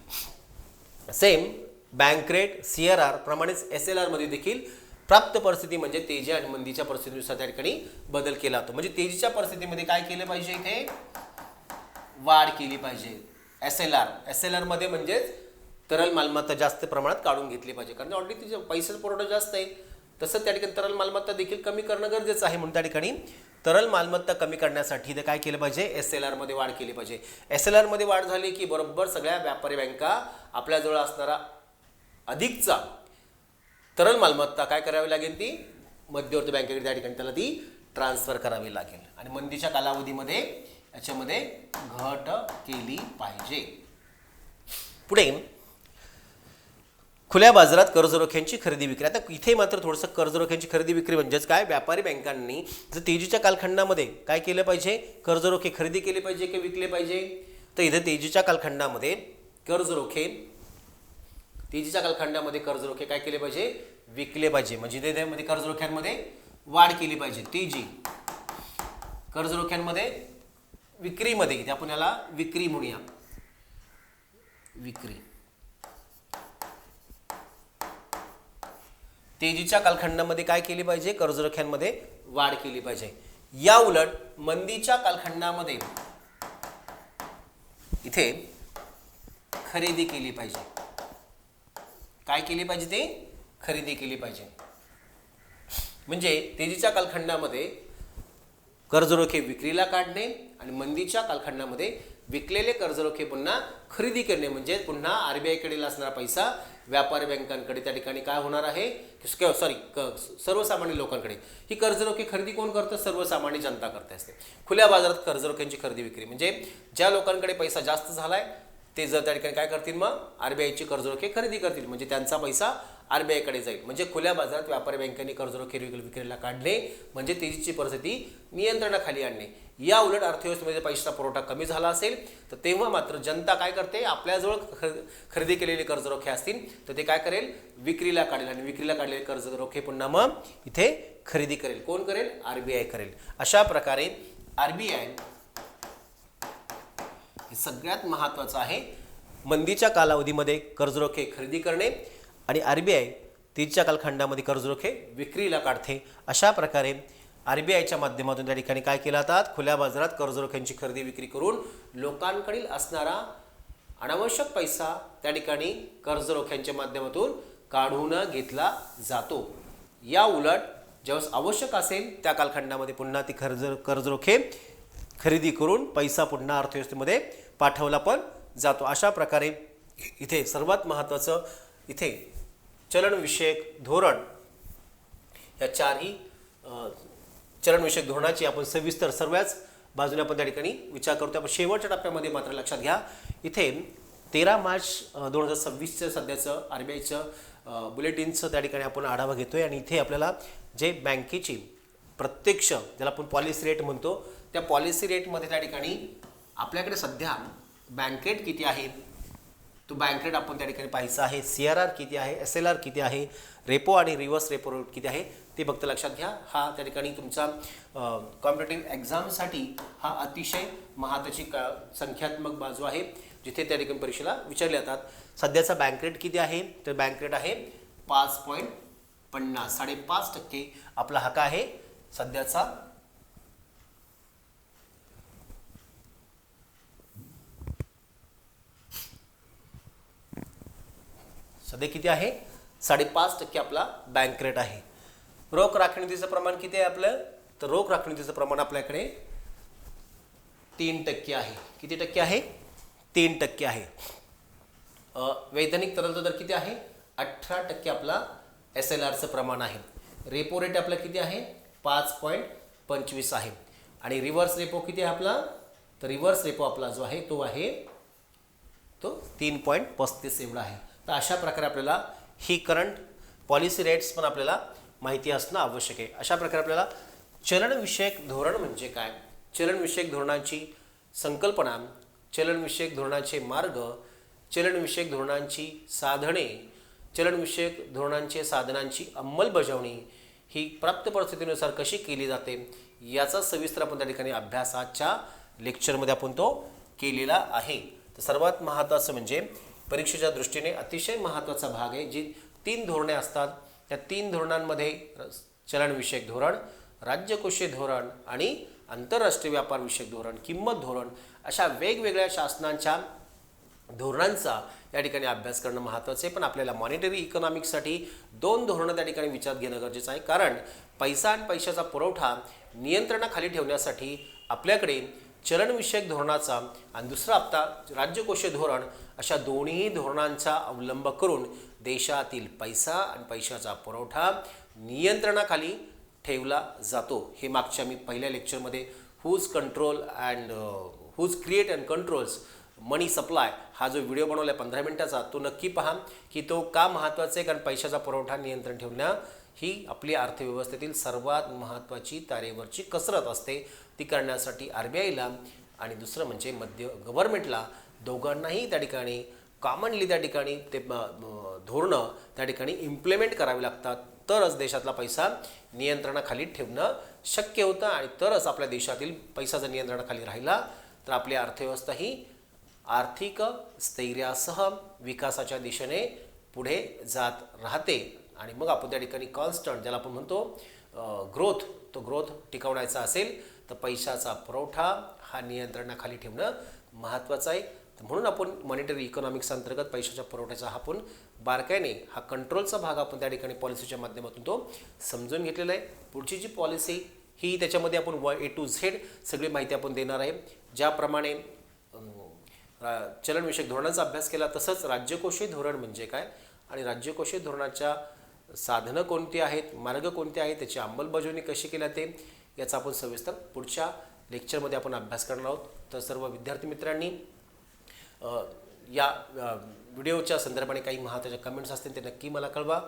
सेम बँक रेट CRR प्रमाणेच SLR मध्ये देखील प्राप्त परिस्थिती म्हणजे तेजी आणि मंदीच्या परिस्थितीनुसार त्या ठिकाणी बदल केला जातो. म्हणजे तेजीच्या परिस्थितीमध्ये काय केलं पाहिजे, इथे वाढ केली पाहिजे. SLR मध्ये म्हणजेच तरल मालमत्ता जास्त प्रमाणात काढून घेतली पाहिजे, कारण ऑलरेडी तिचे पैशाचा पुरवठा जास्त आहे. तसं त्या ठिकाणी तरल मालमत्ता देखील कमी करणं गरजेचं आहे. म्हणून त्या ठिकाणी तरल मालमत्ता कमी करण्यासाठी ते काय केलं पाहिजे, SLR मध्ये वाढ केली पाहिजे. SLR मध्ये वाढ झाली की बरोबर सगळ्या व्यापारी बँका आपल्याजवळ असणारा अधिकचा तरल मालमत्ता काय करावी लागेल, ती मध्यवर्ती बँकेकडे त्या ठिकाणी त्याला ती ट्रान्सफर करावी लागेल. आणि मंदीच्या कालावधीमध्ये याच्यामध्ये घट केली पाहिजे. पुढे खुल्या बाजारात कर्जरोख्यांची खरेदी विक्री. आता इथे मात्र थोडंसं कर्जरोख्यांची खरेदी विक्री म्हणजेच काय, व्यापारी बँकांनी जर तेजीच्या कालखंडामध्ये काय केलं पाहिजे, कर्जरोखे खरेदी केले पाहिजे की विकले पाहिजे. तर इथे तेजीच्या कालखंडामध्ये कर्जरोखे काय केले पाहिजे, विकले पाहिजे. म्हणजे त्यामध्ये कर्जरोख्यांमध्ये वाढ केली पाहिजे. तेजी कर्जरोख्यांमध्ये विक्रीमध्ये, इथे आपण याला विक्री म्हणूया, विक्री. तेजीच्या कालखंडामध्ये काय केली पाहिजे, कर्जरोख्यांमध्ये वाढ केली पाहिजे. या उलट मंदीच्या कालखंडामध्ये इथे खरेदी केली पाहिजे. काय केली पाहिजे, ते खरेदी केली पाहिजे. म्हणजे तेजीच्या कालखंडामध्ये कर्जरोखे विक्रीला काढणे आणि मंदीच्या कालखंडामध्ये विकलेले कर्जरोखे पुन्हा खरेदी करणे. म्हणजे पुन्हा RBI कडे असणारा पैसा व्यापारी बँकांकडे त्या ठिकाणी काय होणार आहे, सर्वसामान्य लोकांकडे. ही कर्जरोखे खरेदी कोण करतं, सर्वसामान्य जनता करते असते. खुल्या बाजारात कर्जरोख्यांची खरेदी विक्री म्हणजे ज्या लोकांकडे पैसा जास्त झालाय ते जर त्या ठिकाणी काय करतील, मग RBIची कर्जरोखे खरेदी करतील. म्हणजे त्यांचा पैसा RBI कडे जाईल. म्हणजे खुल्या बाजारात व्यापारी बँकांनी कर्जरोखे विक्रीला काढणे म्हणजे तेजीची परिस्थिती नियंत्रणाखाली आणणे. या उलट अर्थव्यवस्थेमध्ये पैशाचा पुरवठा कमी झाला असेल तर तेव्हा मात्र जनता काय करते, आपल्याजवळ खरेदी केलेले कर्जरोखे असतील तर ते काय करेल, विक्रीला काढेल. आणि विक्रीला काढलेले कर्जरोखे पुन्हा मग इथे खरेदी करेल. कोण करेल, RBI करेल. अशा प्रकारे RBI हे सगळ्यात महत्त्वाचं आहे. मंदीच्या कालावधीमध्ये कर्जरोखे खरेदी करणे आणि RBI तेजीच्या कालखंडामध्ये कर्जरोखे विक्रीला काढते. अशा प्रकारे RBIच्या माध्यमातून त्या ठिकाणी काय केलं जातात, खुल्या बाजारात कर्जरोख्यांची खरेदी विक्री करून लोकांकडील असणारा अनावश्यक पैसा त्या ठिकाणी कर्जरोख्यांच्या माध्यमातून काढून घेतला जातो. या उलट जेव्हा आवश्यक असेल त्या कालखंडामध्ये पुन्हा ती कर्जरोखे खरेदी करून पैसा पुन्हा अर्थव्यवस्थेमध्ये पाठवला पण जातो. अशा प्रकारे इथे सर्वात महत्त्वाचं इथे चलनविषयक धोरण, या चारही चलनविषयक धोरणाची आपण सविस्तर सर्वच बाजूने आपण त्या ठिकाणी विचार करतो. आपण शेवटच्या टप्प्यामध्ये मात्र लक्षात घ्या, इथे 13 मार्च 2026चं सध्याचं RBIचं बुलेटिनचं त्या ठिकाणी आपण आढावा घेतोय. आणि इथे आपल्याला जे बँकेची प्रत्यक्ष ज्याला आपण पॉलिसी रेट म्हणतो त्या पॉलिसी रेटमध्ये त्या ठिकाणी आपल्याकडे सध्या बँक रेट किती आहे तो बँक रेट आपण त्या ठिकाणी पाहायचा आहे. CRR किती आहे, SLR किती आहे, रेपो आणि रिव्हर्स रेपो रेट किती आहे ते फक्त लक्षात घ्या. हा त्या ठिकाणी तुमचा कॉम्पिटेटिव्ह एक्झामसाठी हा अतिशय महत्त्वाची संख्यात्मक बाजू आहे, जिथे त्या ठिकाणी परीक्षेला विचारले जातात. सध्याचा बँक रेट किती आहे, तर बँक रेट आहे 5.50, 5.5% आपला हा काय आहे सध्याचा सध्या किती आहे 5.5% आपला बँक रेट आहे. रोख राखणीचं प्रमाण किती आहे आपलं, तर रोख राखणीचं प्रमाण आपल्याकडे 3% आहे. किती टक्के आहे, 3% आहे. वैधानिक तरलता दर किती आहे, 18% आपला SLRचं प्रमाण आहे. रेपो रेट आपला किती आहे 5.25 आहे. आणि रिव्हर्स रेपो किती आहे आपला, तर रिव्हर्स रेपो आपला जो आहे तो आहे तो 3.35 एवढा आहे. तर अशा प्रकारे आपल्याला ही करंट पॉलिसी रेट्स पण आपल्याला माहिती असणं आवश्यक आहे. अशा प्रकारे आपल्याला चलनविषयक धोरण म्हणजे काय, चलनविषयक धोरणांची संकल्पना, चलनविषयक धोरणाचे मार्ग, चलनविषयक धोरणांची साधने, चलनविषयक धोरणांचे साधनांची अंमलबजावणी ही प्राप्त परिस्थितीनुसार कशी केली जाते याचा सविस्तर आपण त्या ठिकाणी अभ्यासाच्या लेक्चरमध्ये आपण तो केलेला आहे. तर सर्वात महत्त्वाचं म्हणजे परीक्षेच्या दृष्टीने अतिशय महत्त्वाचा भाग आहे. जी 3 धोरणे असतात त्या 3 धोरणांमध्ये चलनविषयक धोरण, राज्यकोषीय धोरण आणि आंतरराष्ट्रीय व्यापार विषयक धोरण, किंमत धोरण अशा वेगवेगळ्या शासनांच्या धोरणांचा या ठिकाणी अभ्यास करणं महत्त्वाचं आहे. पण आपल्याला मॉनिटरी इकॉनॉमिक्ससाठी 2 धोरणं त्या ठिकाणी विचारात घेणं गरजेचं आहे. कारण पैसा आणि पैशाचा पुरवठा नियंत्रणाखाली ठेवण्यासाठी आपल्याकडे चलनविषयक धोरणाचा आणि दुसरा हप्ता राज्यकोषीय धोरण अशा दोन्ही धोरणांचा अवलंब करून देशातील पैसा आणि पैशाचा पुरवठा नियंत्रणाखाली ठेवला जातो. हे मागच्या मी पहिल्या लेक्चरमध्ये whose control and whose create and controls money supply हा जो व्हिडिओ बनवला आहे 15 मिनिटाचा तो नक्की पहा की तो का महत्त्वाचा आहे. कारण पैशाचा पुरवठा नियंत्रण ठेवणं ही आपली अर्थव्यवस्थेतील सर्वात महत्त्वाची तारेवरची कसरत असते. ती करण्यासाठी RBIला आणि दुसरं म्हणजे गव्हर्नमेंटला दोघांनाही त्या ठिकाणी कॉमनली त्या ठिकाणी ते धोरणं त्या ठिकाणी इम्प्लिमेंट करावी लागतात. तरच देशातला पैसा नियंत्रणाखाली ठेवणं शक्य होतं आणि तरच आपल्या देशातील पैसा जर नियंत्रणाखाली राहिला तर आपली अर्थव्यवस्था ही आर्थिक स्थैर्यासह विकासाच्या दिशेने पुढे जात राहते. आणि मग आपण त्या ठिकाणी कॉन्स्टंट ज्याला आपण म्हणतो ग्रोथ, तो ग्रोथ टिकवण्याचा असेल तर पैशाचा पुरवठा हा नियंत्रणाखाली ठेवणं महत्त्वाचं आहे. म्हणून आपण मॉनिटरी इकॉनॉमिक्स अंतर्गत पैशाच्या पुरवठ्याचा हा आपण बारकाईने हा कंट्रोलचा भाग आपण त्या ठिकाणी पॉलिसीच्या माध्यमातून तो समजून घेतलेला आहे. पुढची जी पॉलिसी ही त्याच्यामध्ये आपण A to Z सगळी माहिती आपण देणार आहे. ज्याप्रमाणे चलनविषयक धोरणांचा अभ्यास केला तसंच राज्यकोषीय धोरण म्हणजे काय आणि राज्यकोषीय धोरणाच्या साधनं कोणती आहेत, मार्ग कोणते आहेत, त्याची अंमलबजावणी कशी केली जाते याचा आपण सविस्तर पुढच्या लेक्चरमध्ये आपण अभ्यास करणार आहोत. तर सर्व विद्यार्थी मित्रांनी या व्हिडिओच्या संदर्भाने काही महत्त्वाचे कमेंट्स असतील ते नक्की मला कळवा.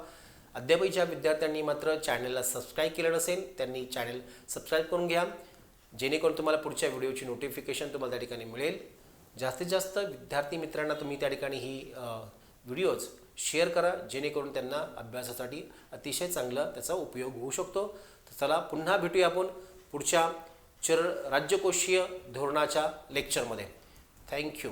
अद्यापही ज्या विद्यार्थ्यांनी मात्र चॅनलला सबस्क्राईब केलं नसेल त्यांनी चॅनल सबस्क्राईब करून घ्या, जेणेकरून तुम्हाला पुढच्या व्हिडिओची नोटिफिकेशन तुम्हाला त्या ठिकाणी मिळेल. जास्तीत जास्त विद्यार्थी मित्रांना तुम्ही त्या ठिकाणी ही व्हिडिओज शेअर करा, जेणेकरून त्यांना अभ्यासासाठी अतिशय चांगला त्याचा उपयोग होऊ शकतो. तर चला पुन्हा भेटूया आपण पुढच्या राज्यकोषीय धोरणाच्या लेक्चरमध्ये. थँक्यू.